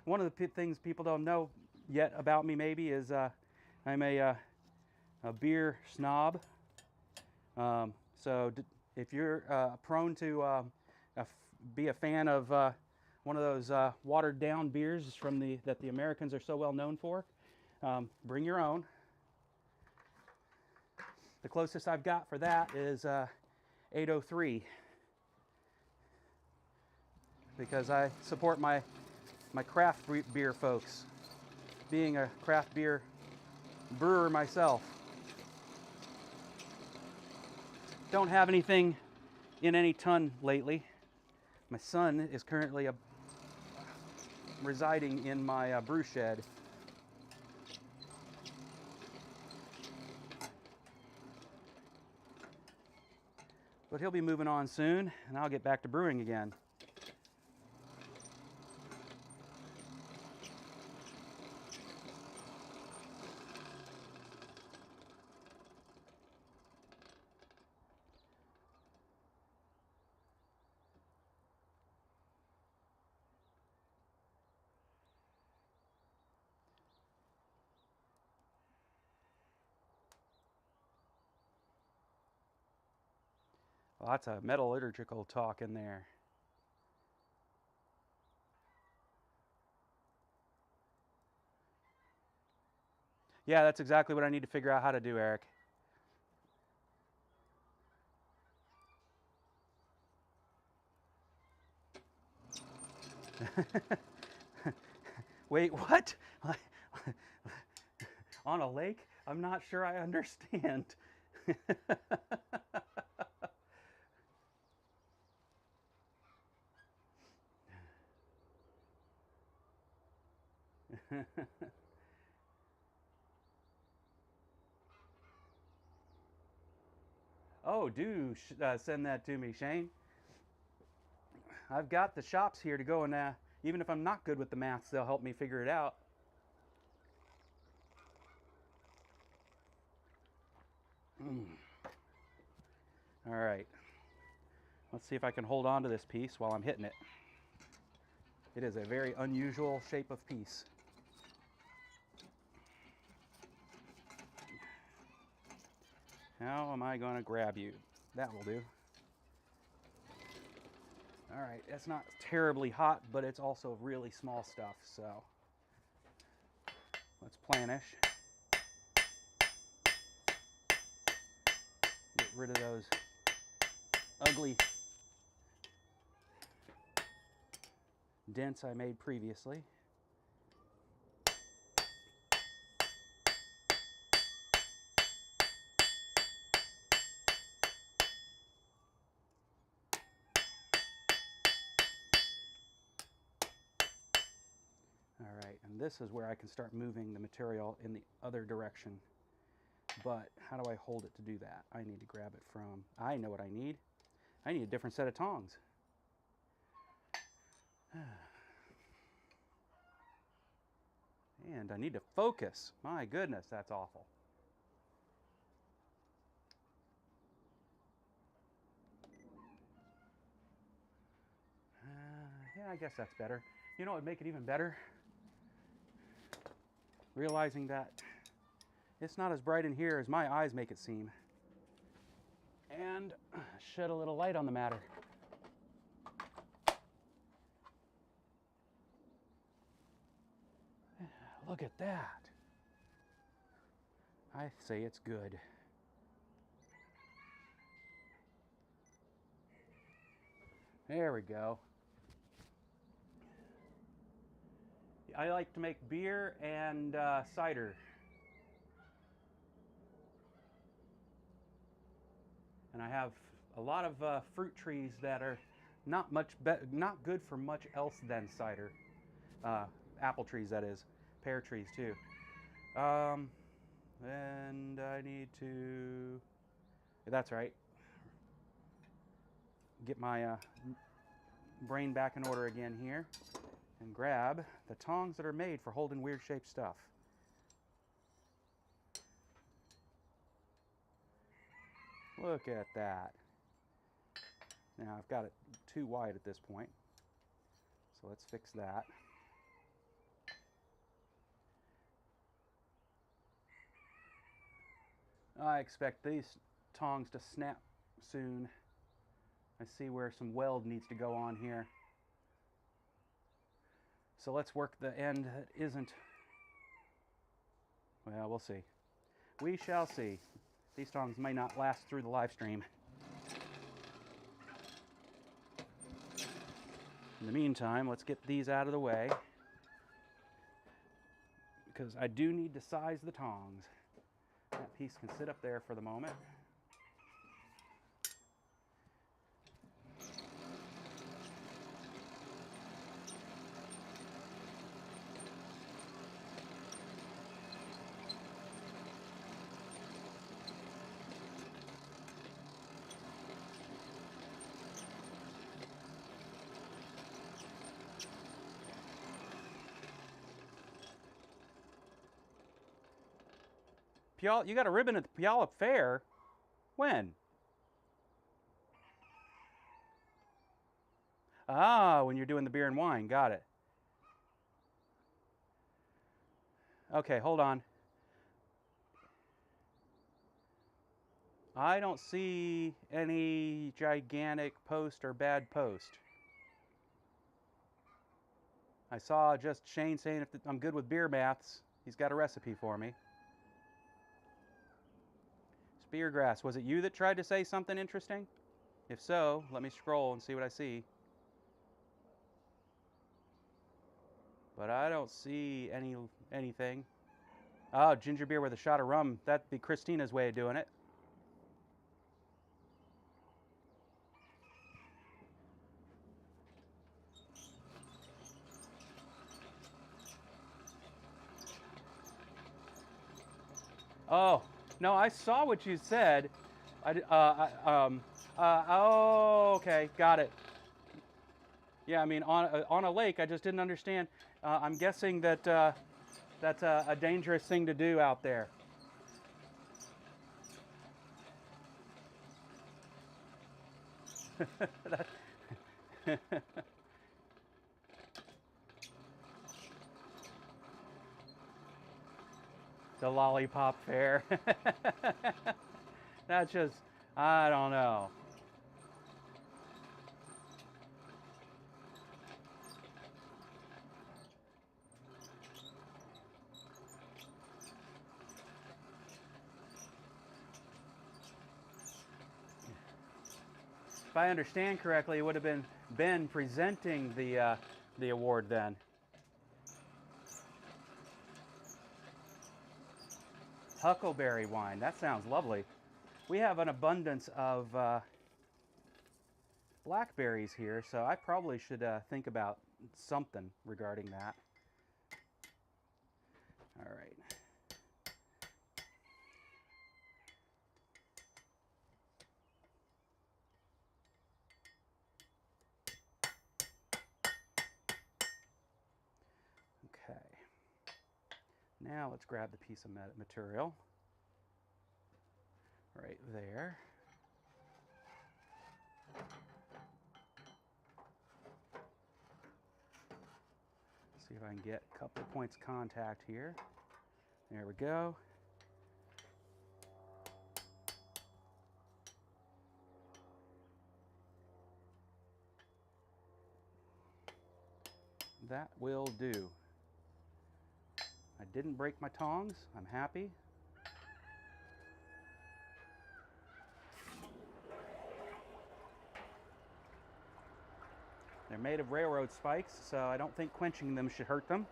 one of the things people don't know yet about me maybe is I'm a beer snob. So if you're prone to be a fan of one of those watered down beers that the Americans are so well known for, bring your own. The closest I've got for that is 803, because I support my craft beer folks, being a craft beer brewer myself. Don't have anything in any ton lately. My son is currently residing in my brew shed. But he'll be moving on soon, and I'll get back to brewing again. Lots of metallurgical talk in there. Yeah, that's exactly what I need to figure out how to do, Eric. Wait, what? On a lake? I'm not sure I understand. Oh, do send that to me, Shane. I've got the shops here to go, and even if I'm not good with the maths, they'll help me figure it out. All right. Let's see if I can hold on to this piece while I'm hitting it. It is a very unusual shape of piece. How am I going to grab you? That will do. All right, it's not terribly hot, but it's also really small stuff, so let's planish. Get rid of those ugly dents I made previously. All right, and this is where I can start moving the material in the other direction. But how do I hold it to do that? I need to grab it from, I know what I need. I need a different set of tongs. And I need to focus. My goodness, that's awful. Yeah, I guess that's better. You know what would make it even better? Realizing that it's not as bright in here as my eyes make it seem. And shed a little light on the matter. Look at that. I say it's good. There we go. I like to make beer and cider. And I have a lot of fruit trees that are not good for much else than cider. Apple trees, that is. Pear trees too. And I need to. That's right. Get my brain back in order again here, and grab the tongs that are made for holding weird shaped stuff. Look at that. Now I've got it too wide at this point, so let's fix that. I expect these tongs to snap soon. I see where some weld needs to go on here. So let's work the end that isn't. Well, we'll see. We shall see. These tongs may not last through the live stream. In the meantime, let's get these out of the way, because I do need to size the tongs. That piece can sit up there for the moment. You got a ribbon at the Puyallup Fair? When? Ah, when you're doing the beer and wine. Got it. Okay, hold on. I don't see any gigantic post or bad post. I saw just Shane saying if I'm good with beer maths, he's got a recipe for me. Speargrass, was it you that tried to say something interesting? If so, let me scroll and see what I see. But I don't see anything. Oh, ginger beer with a shot of rum. That'd be Christina's way of doing it. Oh, no, I saw what you said. Oh, okay, got it. Yeah, I mean, on a lake, I just didn't understand. I'm guessing that that's a dangerous thing to do out there. The lollipop fair. That's just, I don't know. If I understand correctly, it would have been Ben presenting the award then. Huckleberry wine. That sounds lovely. We have an abundance of blackberries here, so I probably should think about something regarding that. All right. Okay. Now let's grab the piece of material right there. See if I can get a couple of points of contact here. There we go. That will do. I didn't break my tongs. I'm happy. They're made of railroad spikes, so I don't think quenching them should hurt them.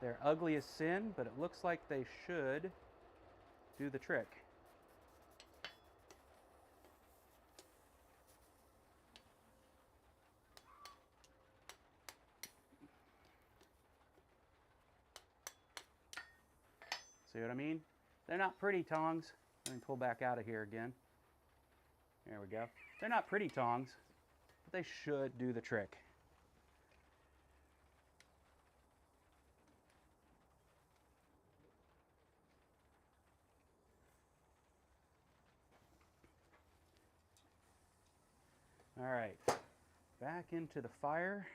They're ugly as sin, but it looks like they should do the trick. See what I mean? They're not pretty tongs. Let me pull back out of here again. There we go. They're not pretty tongs, but they should do the trick. All right, back into the fire.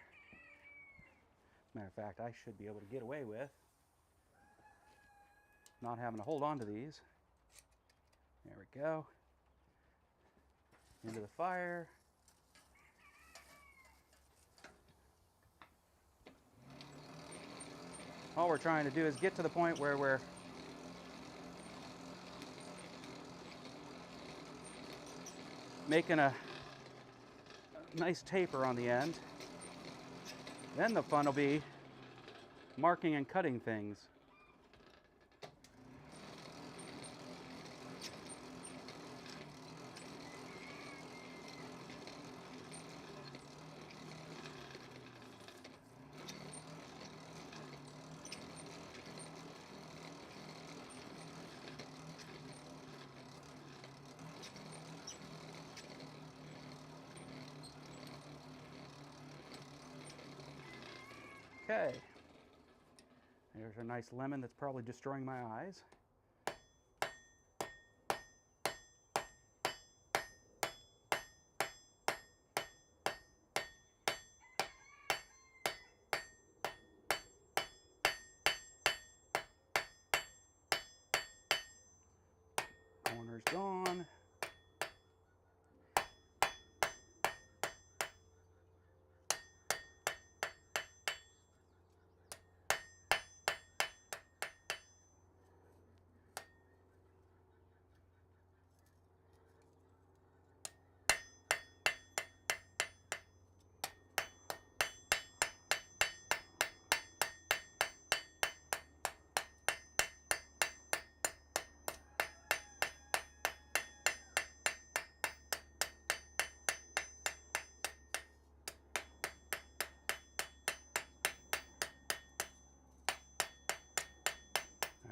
Matter of fact, I should be able to get away with not having to hold on to these. There we go. Into the fire. All we're trying to do is get to the point where we're making a nice taper on the end. Then the fun will be marking and cutting things. Okay, there's a nice lemon that's probably destroying my eyes. Corner's gone.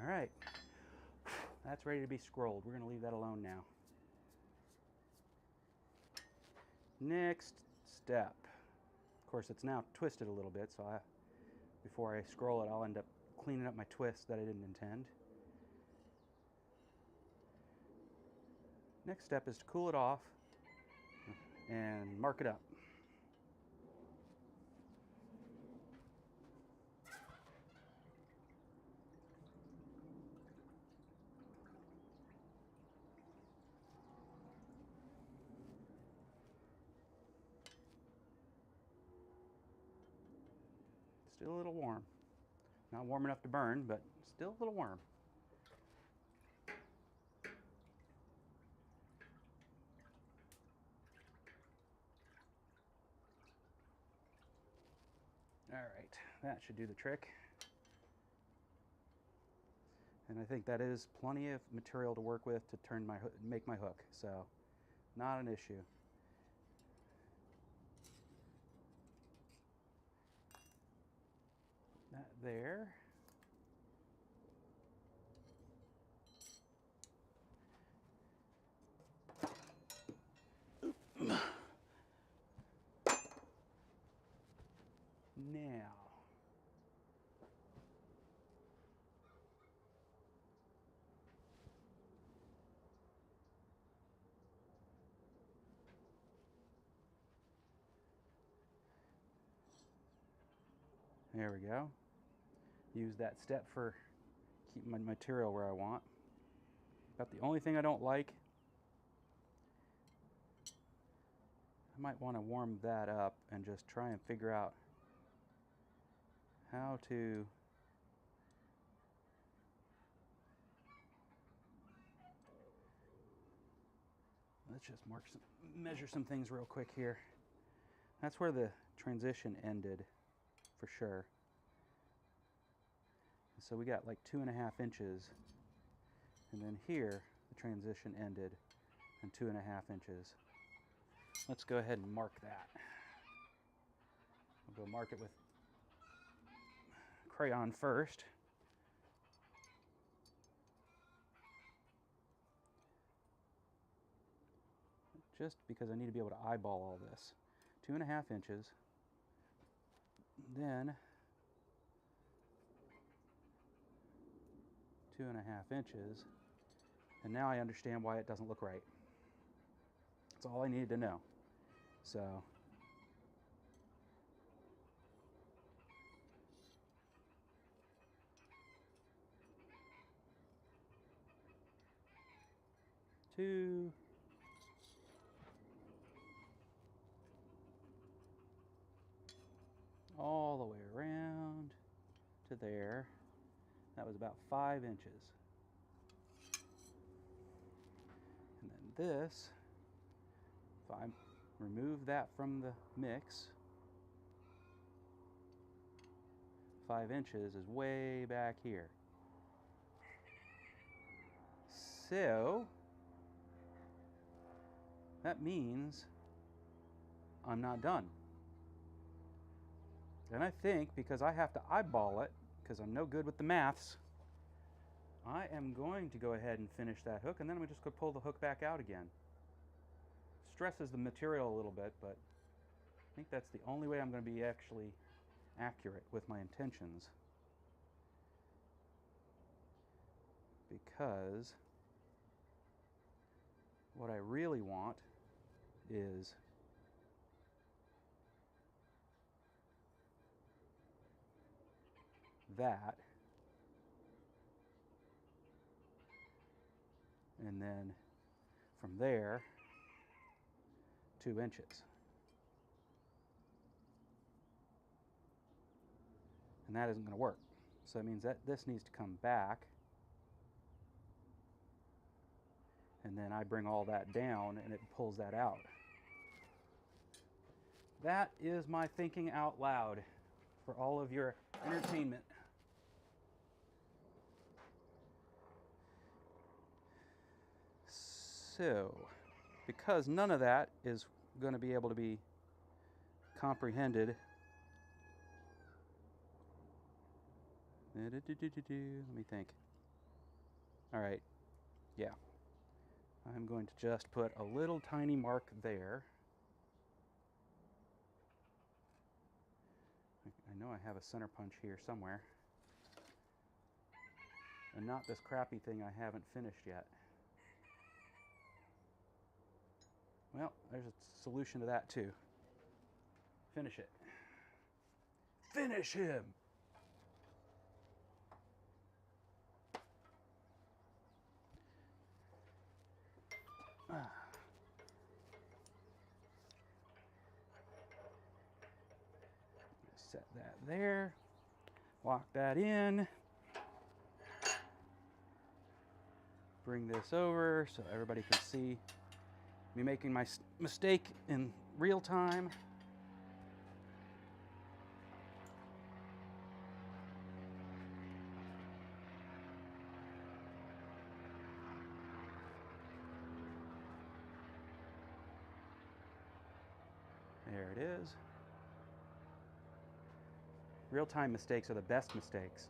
All right, that's ready to be scrolled. We're going to leave that alone now. Next step. Of course, it's now twisted a little bit, so before I scroll it, I'll end up cleaning up my twist that I didn't intend. Next step is to cool it off and mark it up. Still a little warm. Not warm enough to burn, but still a little warm. All right, that should do the trick. And I think that is plenty of material to work with to make my hook, so not an issue. That there. Now, there we go. Use that step for keeping my material where I want. About the only thing I don't like, I might want to warm that up and just try and figure out how to let's just measure some things real quick here. That's where the transition ended for sure. So we got like 2.5 inches, and then here the transition ended and 2.5 inches. Let's go ahead and mark that. I'll go mark it with crayon first. Just because I need to be able to eyeball all this. 2.5 inches. Then 2.5 inches. And now I understand why it doesn't look right. That's all I needed to know. So two, all the way around to there. That was about 5 inches. And then this, if I remove that from the mix, 5 inches is way back here. So that means I'm not done. And I think because I have to eyeball it, because I'm no good with the maths, I am going to go ahead and finish that hook, and then I'm just going to pull the hook back out again. Stresses the material a little bit, but I think that's the only way I'm going to be actually accurate with my intentions. Because what I really want is that, and then from there 2 inches. And that isn't going to work. So that means that this needs to come back, and then I bring all that down and it pulls that out. That is my thinking out loud for all of your entertainment. So, because none of that is going to be able to be comprehended, let me think. All right, yeah. I'm going to just put a little tiny mark there. I know I have a center punch here somewhere. And not this crappy thing I haven't finished yet. Well, there's a solution to that too. Finish it. Finish him! Set that there. Lock that in. Bring this over so everybody can see me making my mistake in real time. There it is. Real-time mistakes are the best mistakes.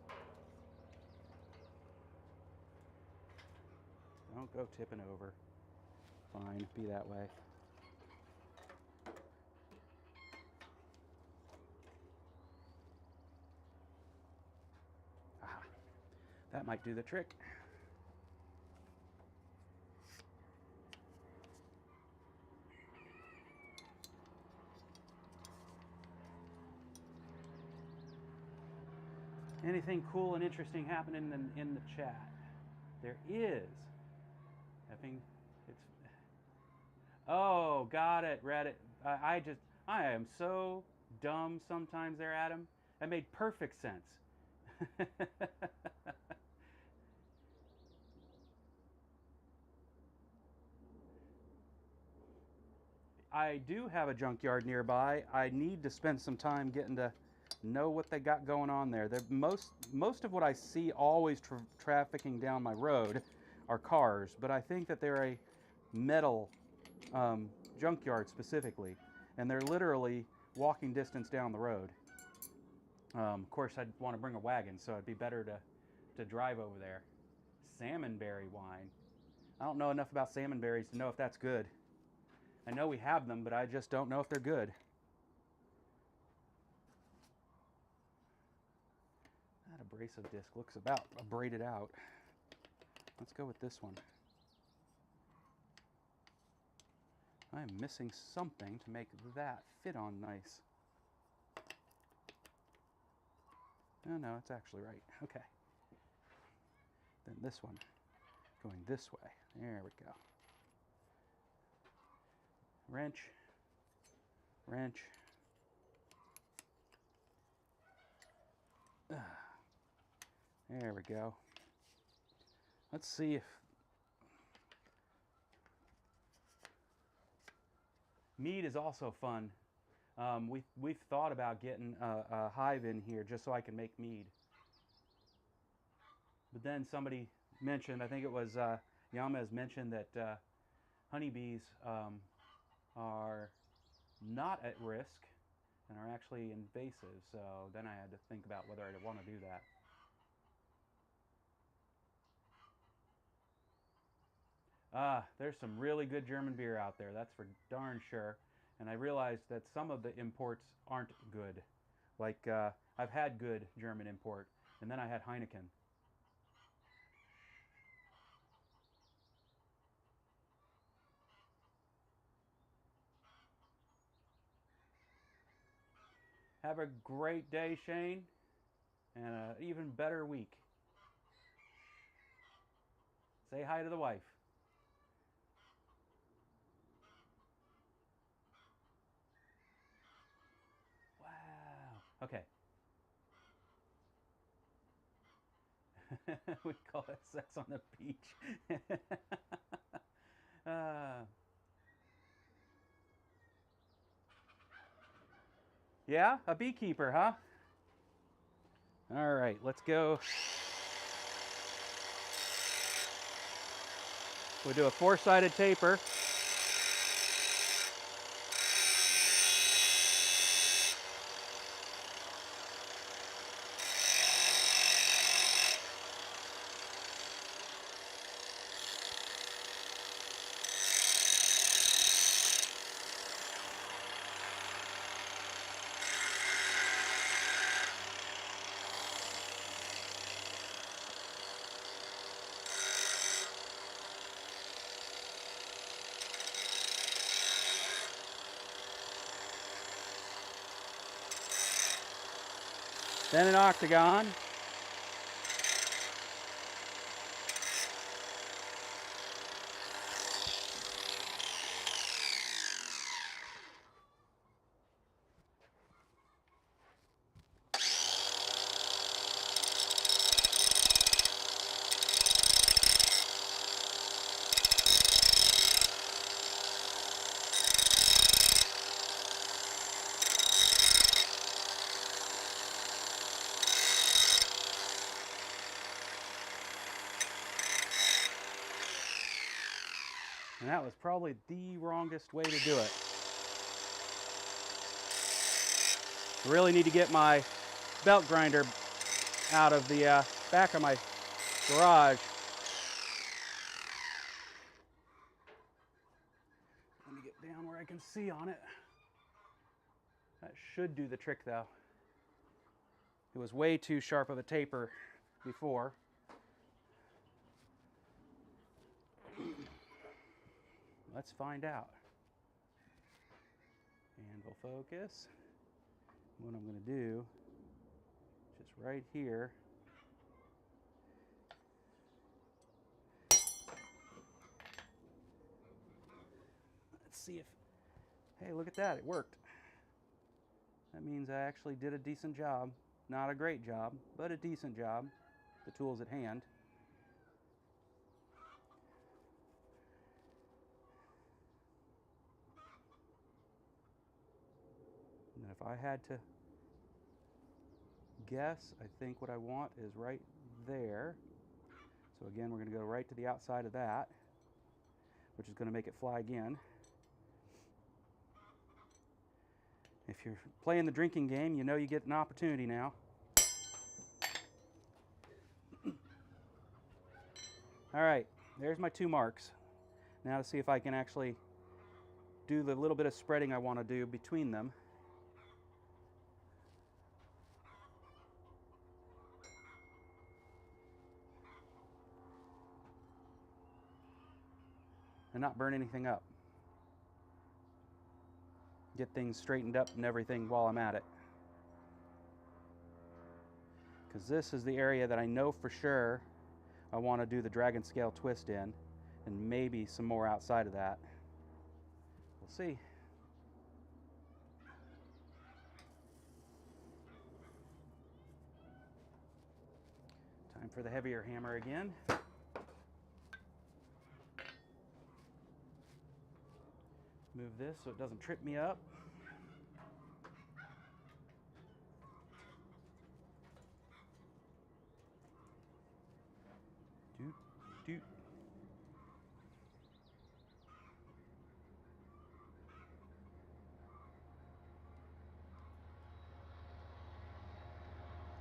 Don't go tipping over. Fine, be that way. Ah, that might do the trick. Anything cool and interesting happening in the chat? There is. It's. Oh, got it, read it. I am so dumb sometimes there, Adam. That made perfect sense. I do have a junkyard nearby. I need to spend some time getting to know what they got going on there. Most of what I see always trafficking down my road are cars, but I think that they're a metal junkyard specifically, and they're literally walking distance down the road. Of course, I'd want to bring a wagon, so it'd be better to drive over there. Salmonberry wine. I don't know enough about salmonberries to know if that's good. I know we have them, but I just don't know if they're good. That abrasive disc looks about abraded out. Let's go with this one. I am missing something to make that fit on nice. Oh no, it's actually right. Okay. Then this one, going this way. There we go. Wrench, wrench. There we go. Let's see if mead is also fun. We've thought about getting a hive in here just so I can make mead. But then somebody mentioned, I think it was Yamez mentioned that honeybees are not at risk and are actually invasive. So then I had to think about whether I'd want to do that. There's some really good German beer out there, that's for darn sure. And I realized that some of the imports aren't good. Like, I've had good German import, and then I had Heineken. Have a great day, Shane, and an even better week. Say hi to the wife. Wow. Okay. We call it sex on the beach. Yeah, a beekeeper, huh? All right, let's go. We'll do a 4-sided taper. Then an octagon. And that was probably the wrongest way to do it. I really need to get my belt grinder out of the back of my garage. Let me get down where I can see on it. That should do the trick though. It was way too sharp of a taper before. Let's find out. Anvil focus. What I'm going to do, just right here, let's see if, hey, look at that, it worked. That means I actually did a decent job. Not a great job, but a decent job. The tools at hand. And if I had to guess, I think what I want is right there. So again, we're going to go right to the outside of that, which is going to make it fly again. If you're playing the drinking game, you know you get an opportunity now. All right, there's my 2 marks. Now to see if I can actually do the little bit of spreading I want to do between them. And not burn anything up. Get things straightened up and everything while I'm at it. Because this is the area that I know for sure I want to do the dragon scale twist in, and maybe some more outside of that. We'll see. Time for the heavier hammer again. Move this so it doesn't trip me up. Doot, doot.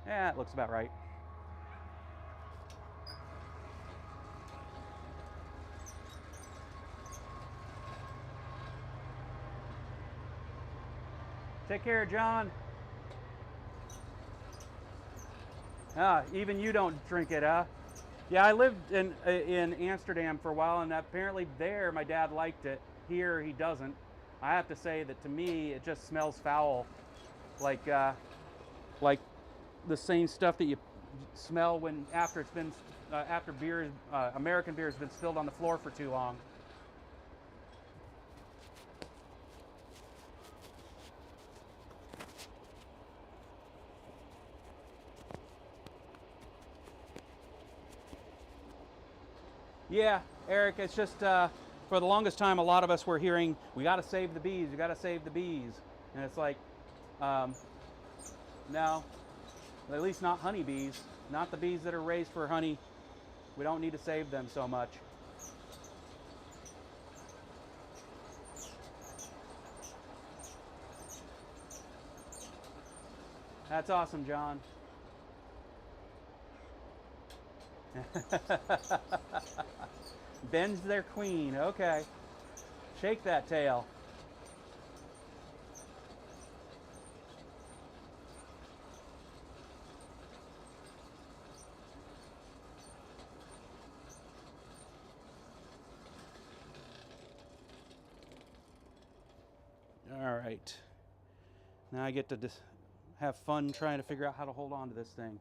Yeah, it looks about right. Take care, John. Even you don't drink it, huh? Yeah, I lived in Amsterdam for a while, and apparently there my dad liked it. Here he doesn't. I have to say that to me it just smells foul, like the same stuff that you smell when after it's been after beer, American beer has been spilled on the floor for too long. Yeah, Eric, it's just for the longest time, a lot of us were hearing, we got to save the bees, we got to save the bees. And it's like, no, at least not honeybees, not the bees that are raised for honey. We don't need to save them so much. That's awesome, John. Ben's their queen. Okay. Shake that tail. All right. Now I get to have fun trying to figure out how to hold on to this thing.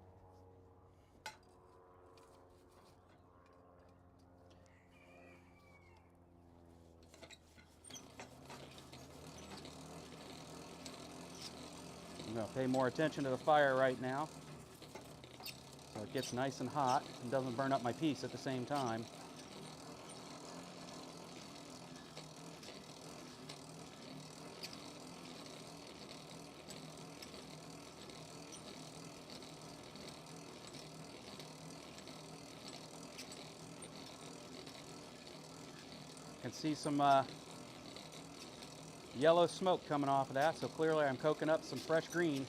I'm going to pay more attention to the fire right now so it gets nice and hot and doesn't burn up my piece at the same time. can see some yellow smoke coming off of that, so clearly I'm cooking up some fresh green.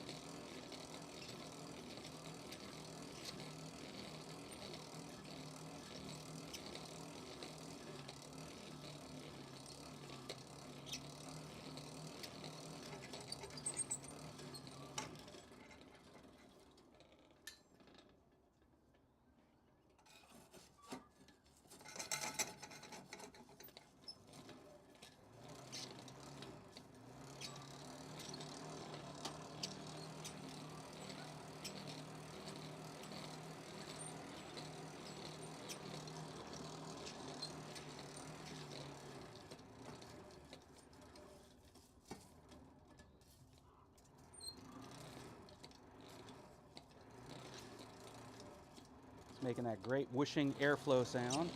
It's making that great whooshing airflow sound.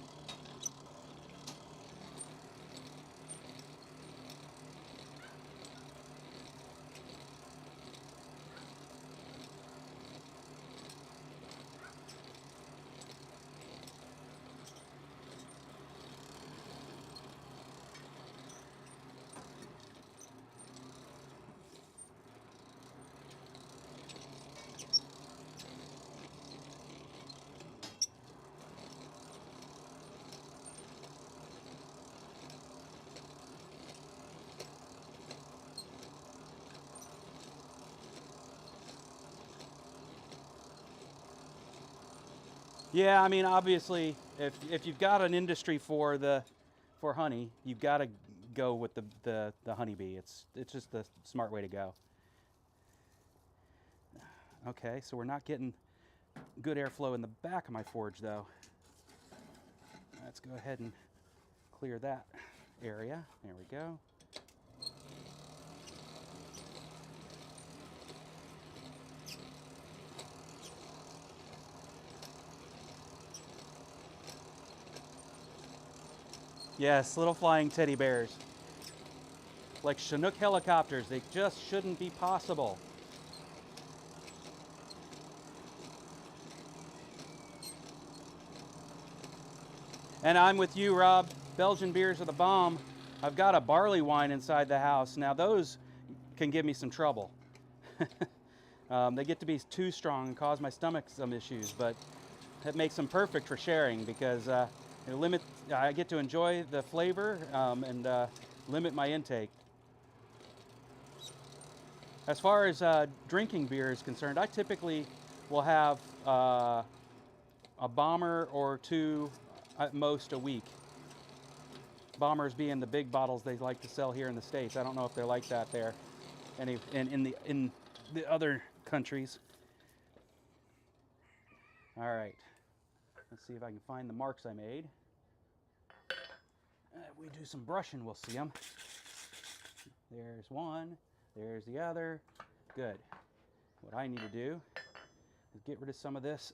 Yeah, I mean, obviously, if you've got an industry for honey, you've got to go with the honeybee. It's just the smart way to go. Okay, so we're not getting good airflow in the back of my forge, though. Let's go ahead and clear that area. There we go. Yes, little flying teddy bears. Like Chinook helicopters, they just shouldn't be possible. And I'm with you, Rob. Belgian beers are the bomb. I've got a barley wine inside the house. Now those can give me some trouble. They get to be too strong and cause my stomach some issues, but it makes them perfect for sharing because I get to enjoy the flavor and limit my intake. As far as drinking beer is concerned, I typically will have a bomber or two at most a week. Bombers being the big bottles they like to sell here in the States. I don't know if they're like that there in the other countries. All right, let's see if I can find the marks I made. If we do some brushing, we'll see them. There's one, there's the other. Good. What I need to do is get rid of some of this.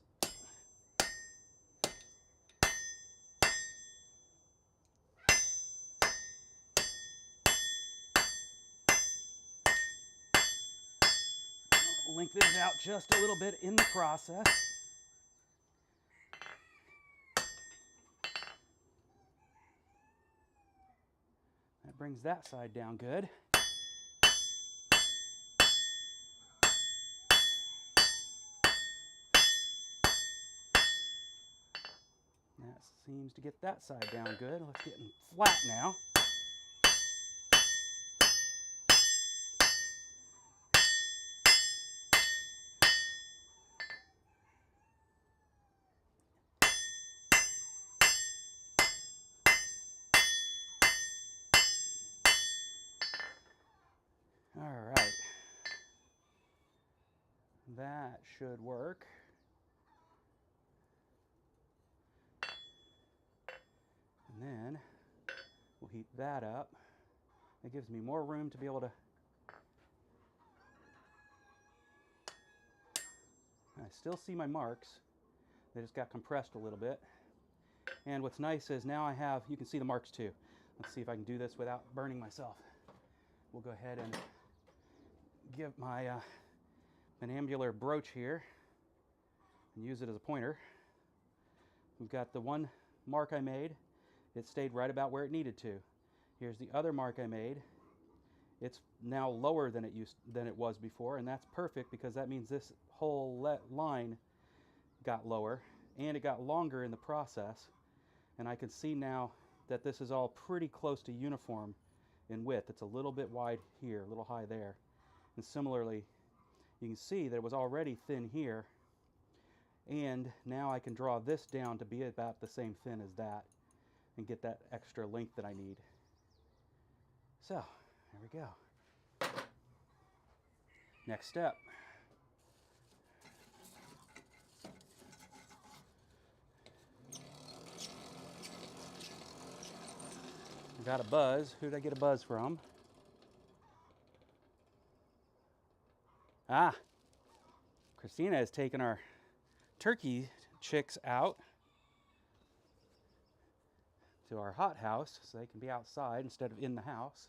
Link this out just a little bit in the process. That brings that side down good. That seems to get that side down good. Let's get them flat now. All right. That should work. And then we'll heat that up. That gives me more room to be able to. I still see my marks. They just got compressed a little bit. And what's nice is now you can see the marks too. Let's see if I can do this without burning myself. We'll go ahead and give my manambular brooch here and use it as a pointer. We've got the one mark I made It stayed right about where it needed to. Here's the other mark I made. It's now lower than it was before, and that's perfect because that means this whole line got lower and it got longer in the process. And I can see now that this is all pretty close to uniform in width. It's a little bit wide here, a little high there. And similarly, you can see that it was already thin here. And now I can draw this down to be about the same thin as that and get that extra length that I need. So, there we go. Next step. I got a buzz. Who did I get a buzz from? Ah, Christina has taken our turkey chicks out to our hothouse so they can be outside instead of in the house.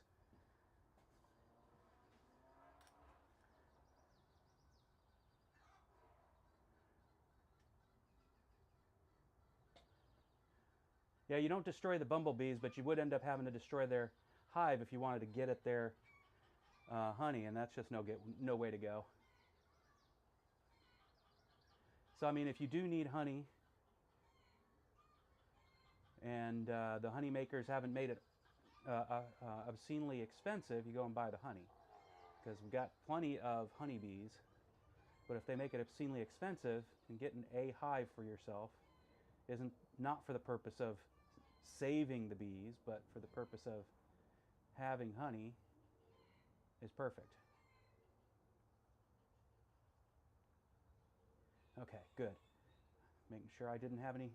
Yeah, you don't destroy the bumblebees, but you would end up having to destroy their hive if you wanted to get at their honey, and that's just no way to go. So, I mean, if you do need honey, and the honey makers haven't made it obscenely expensive, you go and buy the honey. Because we've got plenty of honeybees, but if they make it obscenely expensive, then getting a hive for yourself isn't not for the purpose of saving the bees, but for the purpose of having honey is perfect. Okay, good. Making sure I didn't have any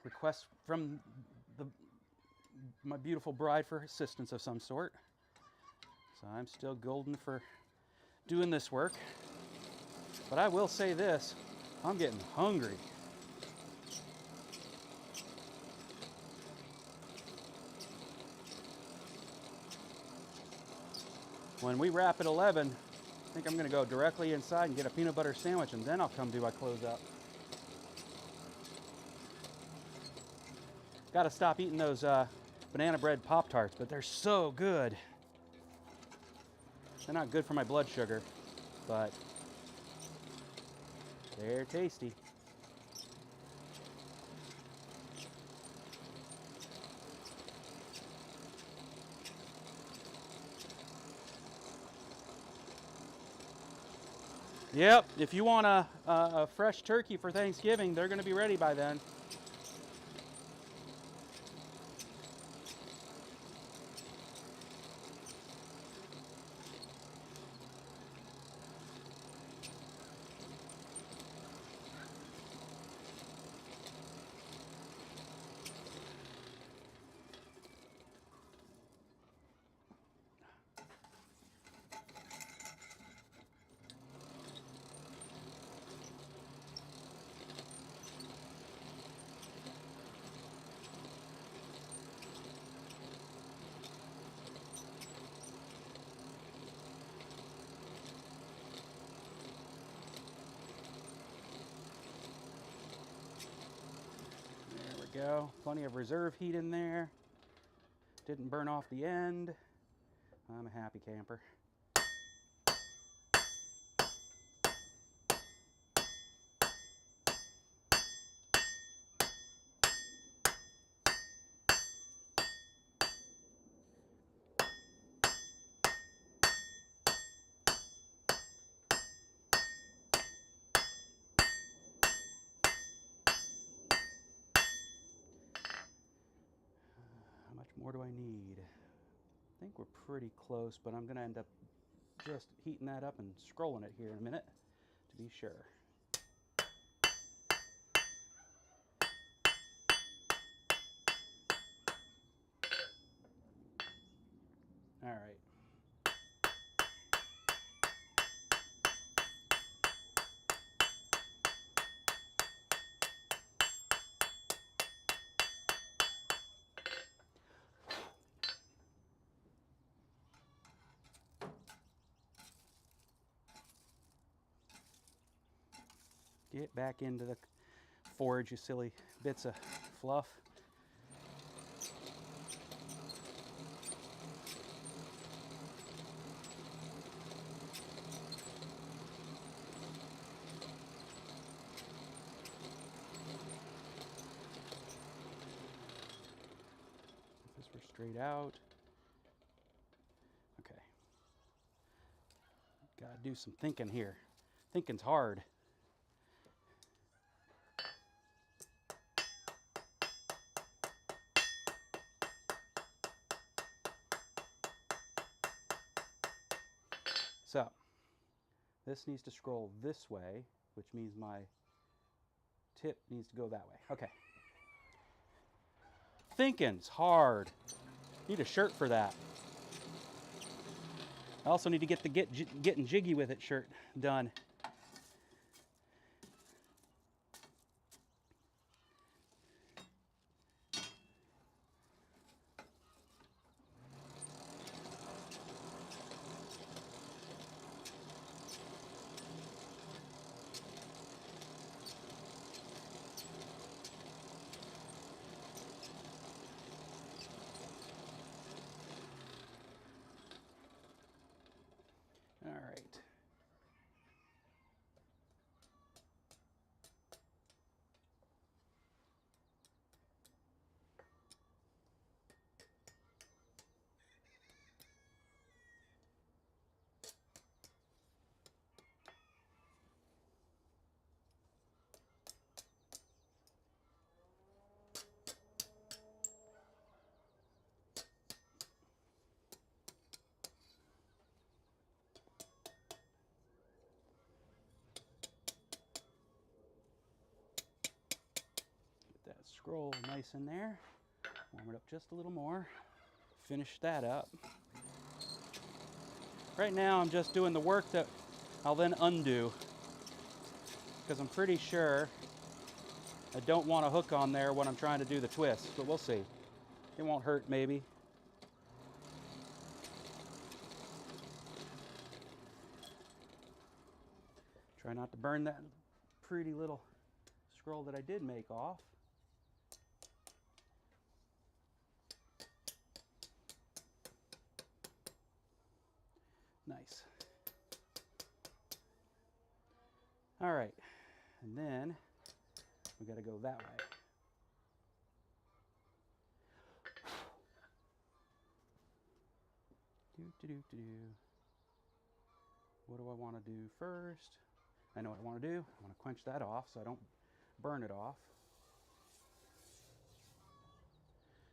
requests from my beautiful bride for assistance of some sort. So I'm still golden for doing this work. But I will say this, I'm getting hungry. When we wrap at 11, I think I'm going to go directly inside and get a peanut butter sandwich, and then I'll come do my close up. Got to stop eating those banana bread Pop-Tarts, but they're so good. They're not good for my blood sugar, but they're tasty. Yep, if you want a fresh turkey for Thanksgiving, they're going to be ready by then. Go. Plenty of reserve heat in there. Didn't burn off the end. I'm a happy camper. How much more do I need? I think we're pretty close, but I'm going to end up just heating that up and scrolling it here in a minute to be sure. All right. Get back into the forage, you silly bits of fluff. If this were straight out. Okay. Gotta do some thinking here. Thinking's hard. So, this needs to scroll this way, which means my tip needs to go that way. Okay. Thinking's hard. Need a shirt for that. I also need to get the getting jiggy with it shirt done. All right. Get that scroll nice in there. Warm it up just a little more. Finish that up. Right now I'm just doing the work that I'll then undo, because I'm pretty sure I don't want a hook on there when I'm trying to do the twist, but we'll see. It won't hurt, maybe. Try not to burn that pretty little scroll that I did make off. Nice. All right, and then we got to go that way. What do I want to do first? I know what I want to do. I want to quench that off so I don't burn it off.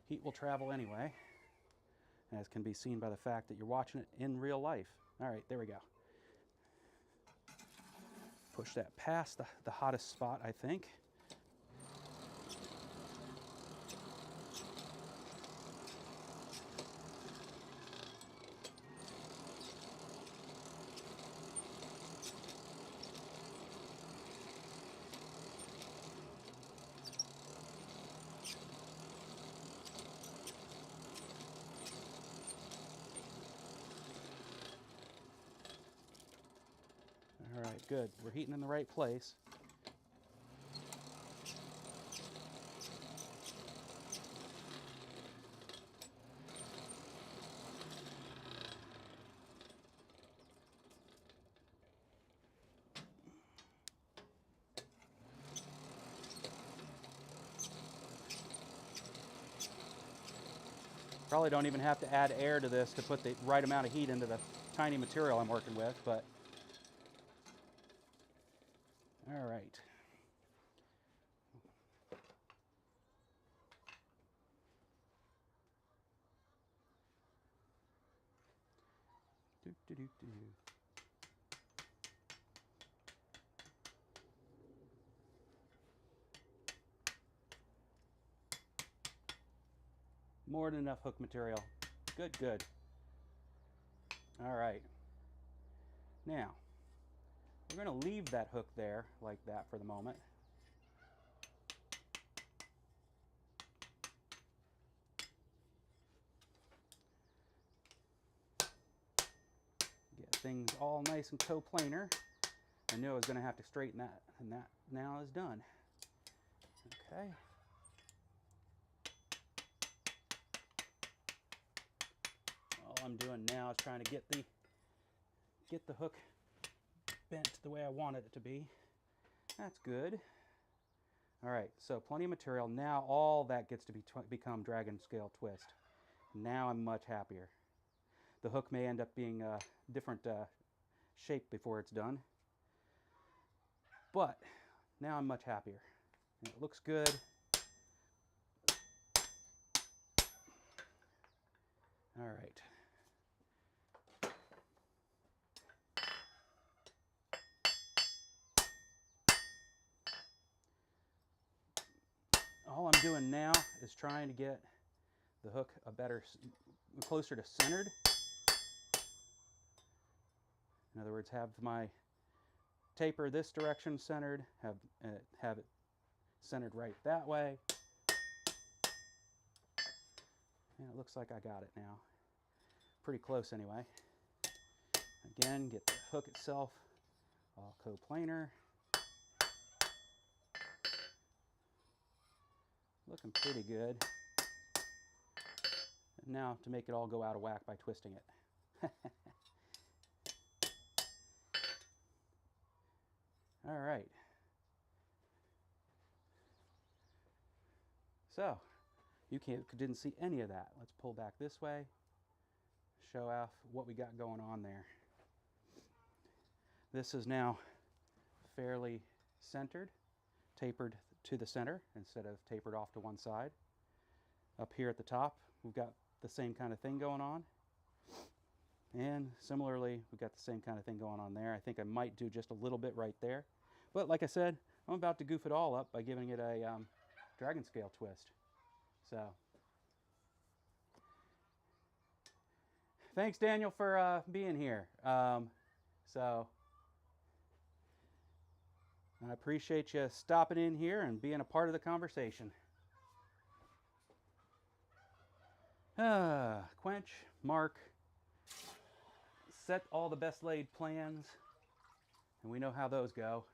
Heat will travel anyway, as can be seen by the fact that you're watching it in real life. All right, there we go. Push that past the hottest spot, I think. All right, good. We're heating in the right place. Probably don't even have to add air to this to put the right amount of heat into the tiny material I'm working with, but all right. More than enough hook material. Good, good. All right. Now, we're going to leave that hook there like that for the moment. Get things all nice and coplanar. I knew I was going to have to straighten that, and that now is done. Okay. I'm doing now is trying to get the hook bent the way I want it to be. That's good. All right, so plenty of material. Now all that gets to become dragon scale twist. Now I'm much happier. The hook may end up being a different shape before it's done, but now I'm much happier. And it looks good. All right. All I'm doing now is trying to get the hook closer to centered. In other words, have my taper this direction centered, have it centered right that way. And it looks like I got it now. Pretty close anyway. Again, get the hook itself all coplanar. Looking pretty good. And now to make it all go out of whack by twisting it. All right. So, you didn't see any of that. Let's pull back this way, show off what we got going on there. This is now fairly centered, tapered to the center instead of tapered off to one side. Up here at the top, we've got the same kind of thing going on. And similarly, we've got the same kind of thing going on there. I think I might do just a little bit right there. But like I said, I'm about to goof it all up by giving it a dragon scale twist. So, thanks Daniel for being here. I appreciate you stopping in here and being a part of the conversation. Quench, mark, set all the best laid plans, and we know how those go.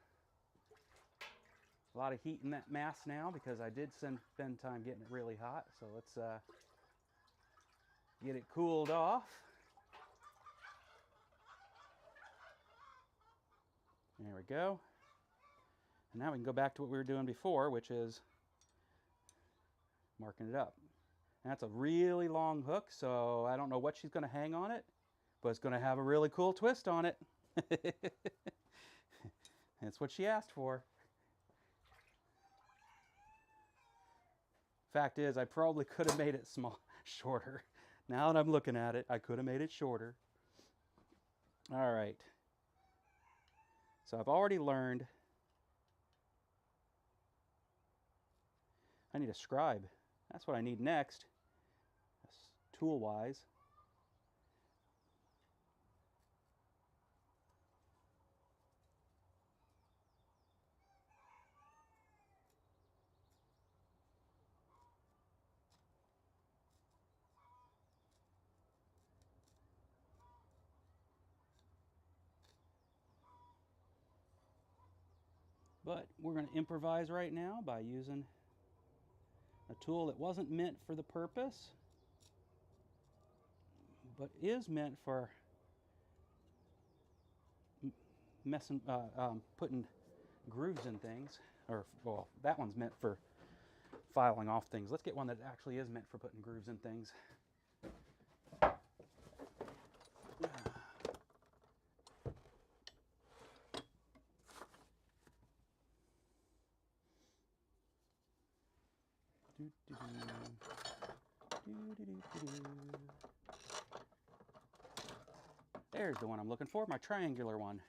A lot of heat in that mass now because I did spend time getting it really hot. So let's get it cooled off. There we go. And now we can go back to what we were doing before, which is marking it up. And that's a really long hook, so I don't know what she's going to hang on it, but it's going to have a really cool twist on it. That's what she asked for. Fact is, I probably could have made it shorter. Now that I'm looking at it, I could have made it shorter. All right. So I've already learned I need a scribe. That's what I need next, tool-wise. But we're going to improvise right now by using a tool that wasn't meant for the purpose, but is meant for putting grooves in things. Or, well, that one's meant for filing off things. Let's get one that actually is meant for putting grooves in things. There's the one I'm looking for, my triangular one.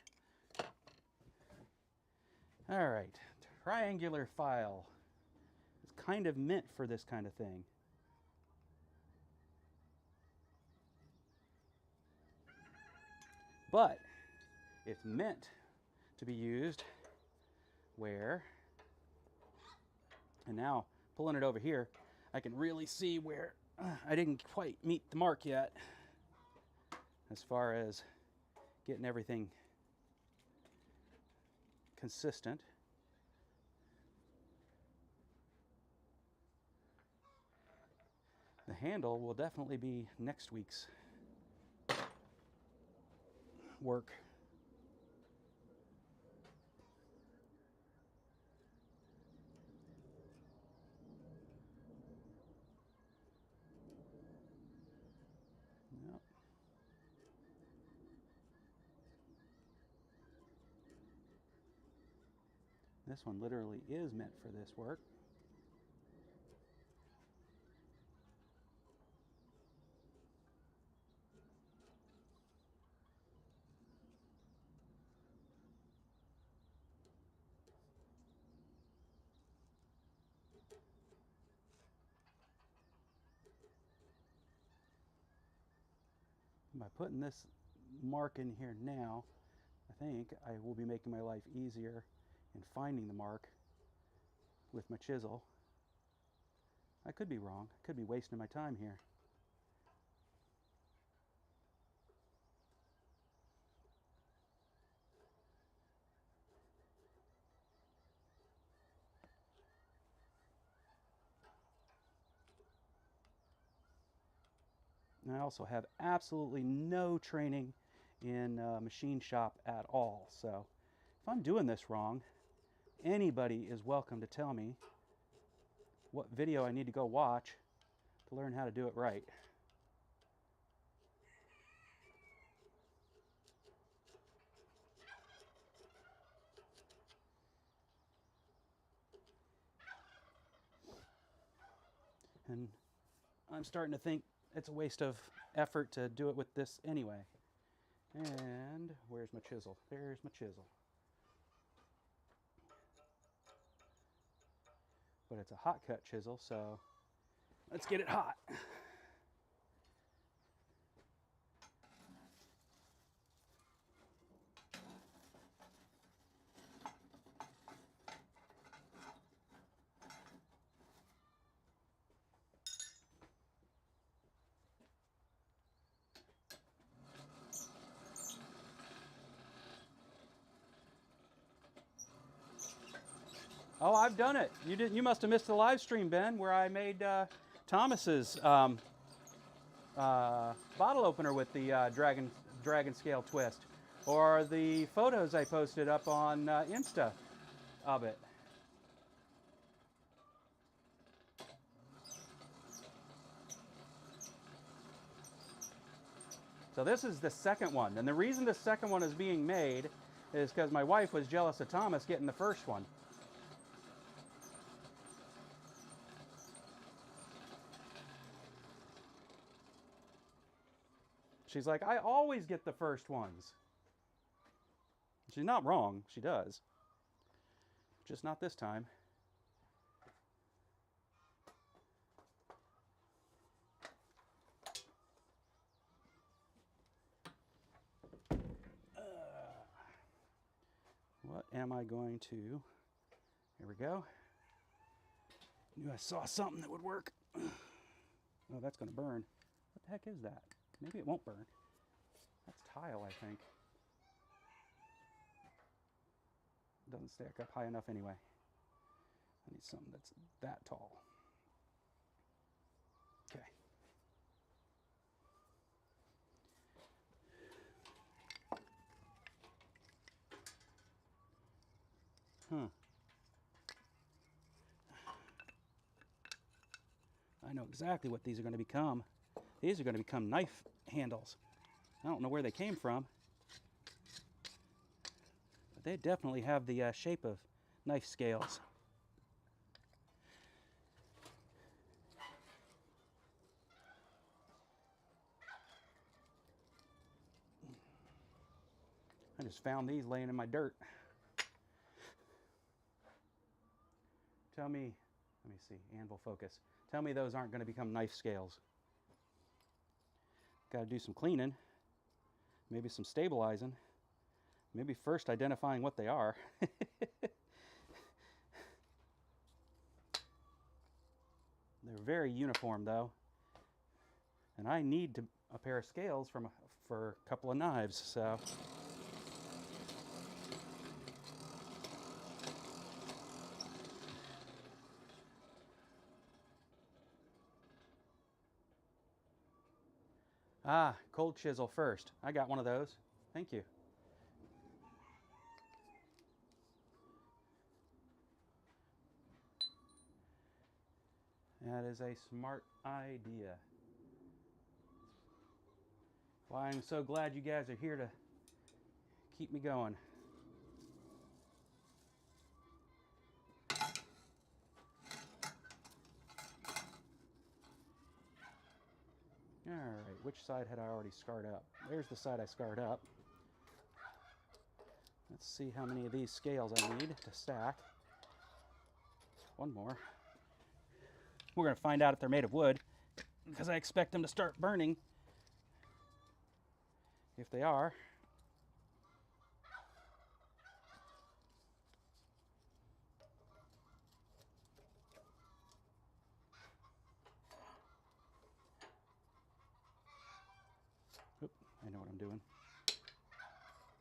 All right, triangular file. It's kind of meant for this kind of thing. But it's meant to be used where, and now pulling it over here, I can really see where I didn't quite meet the mark yet as far as getting everything consistent. The handle will definitely be next week's work. Yep. This one literally is meant for this work. By putting this mark in here now, I think I will be making my life easier in finding the mark with my chisel. I could be wrong. I could be wasting my time here. And I also have absolutely no training in machine shop at all. So if I'm doing this wrong, anybody is welcome to tell me what video I need to go watch to learn how to do it right. And I'm starting to think it's a waste of effort to do it with this anyway. And where's my chisel? There's my chisel. But it's a hot cut chisel, so let's get it hot. Oh, I've done it. You didn't. You must have missed the live stream, Ben, where I made Thomas's bottle opener with the dragon scale twist, or the photos I posted up on Insta of it. So this is the second one, and the reason the second one is being made is because my wife was jealous of Thomas getting the first one. She's like, I always get the first ones. She's not wrong. She does. Just not this time. What am I going to... Here we go. Knew I saw something that would work. Oh, that's going to burn. What the heck is that? Maybe it won't burn. That's tile, I think. It doesn't stack up high enough anyway. I need something that's that tall. Okay. I know exactly what these are going to become. These are going to become knife handles. I don't know where they came from, but they definitely have the shape of knife scales. I just found these laying in my dirt. Tell me, let me see, anvil focus. Tell me those aren't going to become knife scales. Got to do some cleaning, maybe some stabilizing, maybe first identifying what they are. They're very uniform though, and I need a pair of scales for a couple of knives, so. Ah, cold chisel first. I got one of those. Thank you. That is a smart idea. Well, I'm so glad you guys are here to keep me going. Alright, which side had I already scarred up? There's the side I scarred up. Let's see how many of these scales I need to stack. One more. We're going to find out if they're made of wood, because I expect them to start burning. If they are, oop, I know what I'm doing.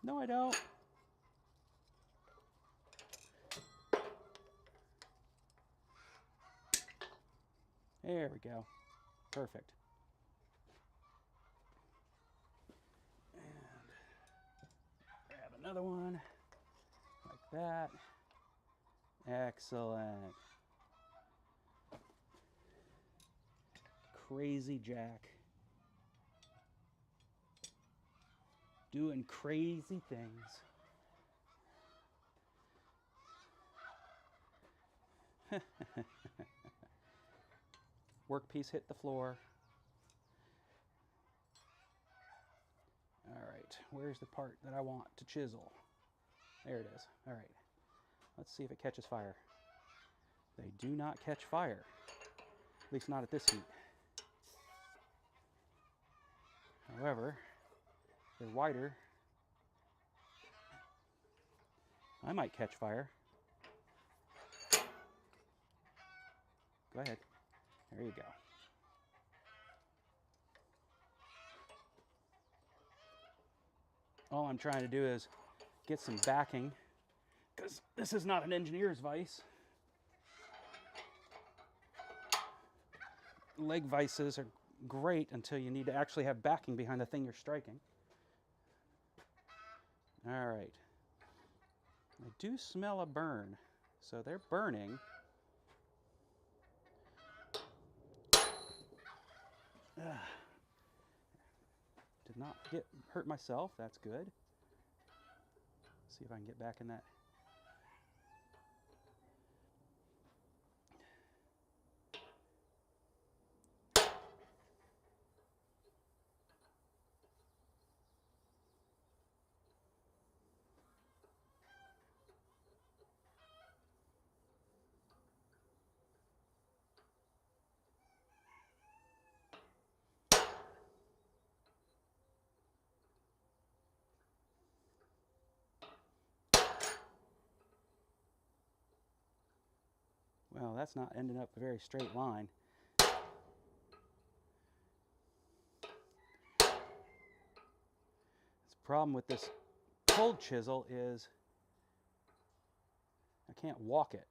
No, I don't. There we go. Perfect. And grab another one like that. Excellent. Crazy Jack. Doing crazy things. Workpiece hit the floor. All right, where's the part that I want to chisel? There it is. All right, let's see if it catches fire. They do not catch fire, at least not at this heat. However, they're wider. I might catch fire. Go ahead. There you go. All I'm trying to do is get some backing, because this is not an engineer's vise. Leg vices are great until you need to actually have backing behind the thing you're striking. All right. I do smell a burn, so they're burning. Did not hurt myself. That's good. See if I can get back in that. Well, that's not ending up a very straight line. The problem with this cold chisel is I can't walk it.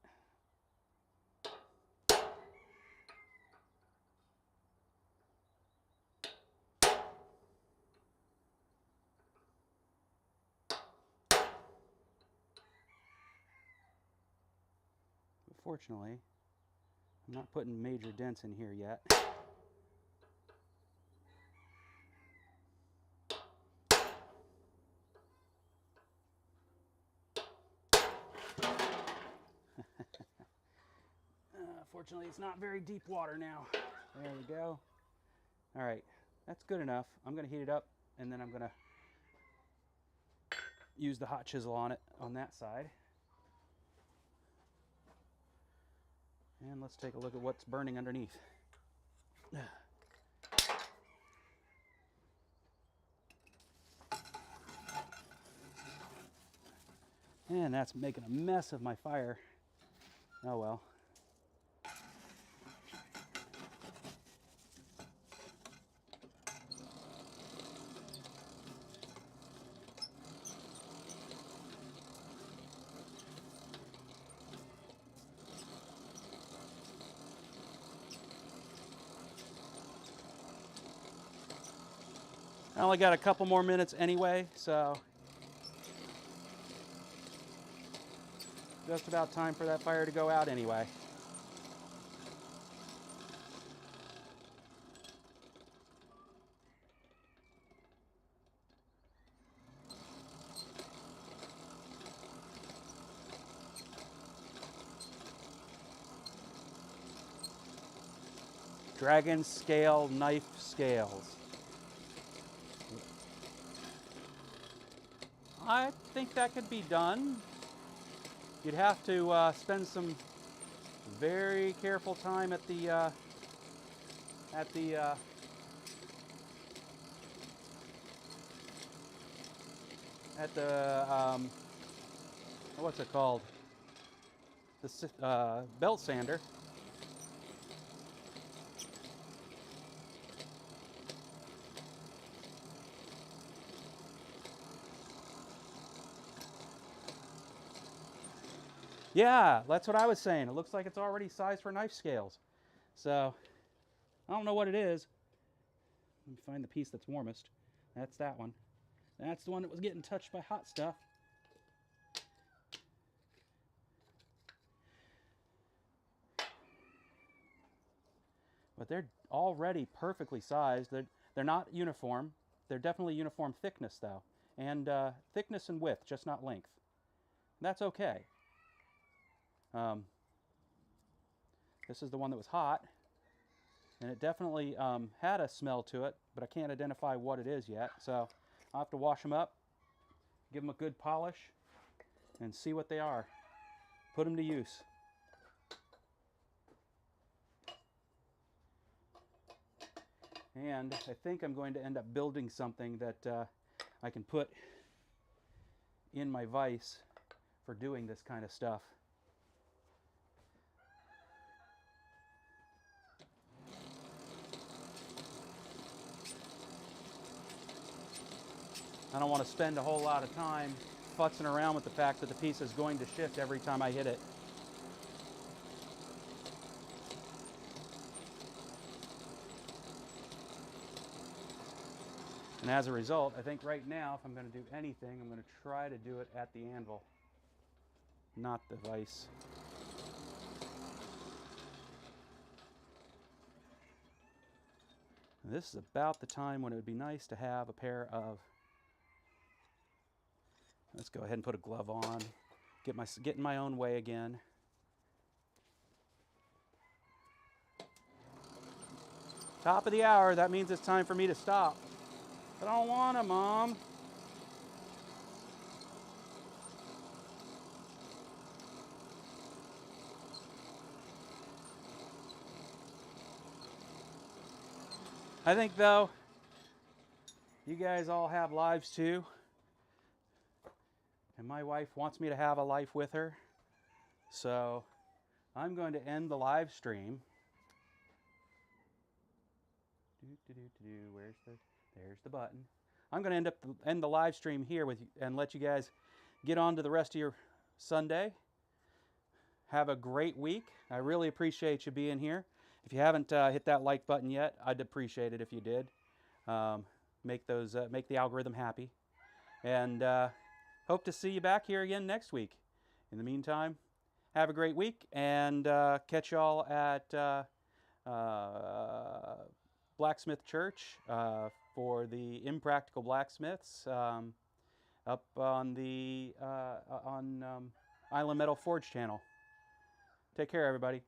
Fortunately, I'm not putting major dents in here yet. Fortunately, it's not very deep water now. There we go. All right, that's good enough. I'm going to heat it up, and then I'm going to use the hot chisel on it on that side. And let's take a look at what's burning underneath. And that's making a mess of my fire. Oh well. I only got a couple more minutes anyway, so just about time for that fire to go out anyway. Dragon scale knife scales. I think that could be done. You'd have to spend some very careful time at the what's it called? The belt sander. Yeah, that's what I was saying. It looks like it's already sized for knife scales. So, I don't know what it is. Let me find the piece that's warmest. That's that one. That's the one that was getting touched by hot stuff. But they're already perfectly sized. They're not uniform. They're definitely uniform thickness, though. And thickness and width, just not length. That's okay. This is the one that was hot, and it definitely had a smell to it, but I can't identify what it is yet. So I'll have to wash them up, give them a good polish, and see what they are. Put them to use. And I think I'm going to end up building something that I can put in my vise for doing this kind of stuff. I don't want to spend a whole lot of time futzing around with the fact that the piece is going to shift every time I hit it. And as a result, I think right now, if I'm going to do anything, I'm going to try to do it at the anvil, not the vise. And this is about the time when it would be nice to have a pair of, let's go ahead and put a glove on, get in my own way again. Top of the hour, that means it's time for me to stop. I don't want to, Mom. I think, though, you guys all have lives too. And my wife wants me to have a life with her. So I'm going to end the live stream. There's the button. I'm going to end the live stream here and let you guys get on to the rest of your Sunday. Have a great week. I really appreciate you being here. If you haven't hit that like button yet, I'd appreciate it if you did. Make the algorithm happy. And hope to see you back here again next week. In the meantime, have a great week, and catch y'all at Blacksmith Church for the Impractical Blacksmiths up on the Island Metal Forge channel. Take care, everybody.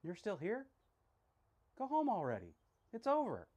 You're still here? Go home already. It's over.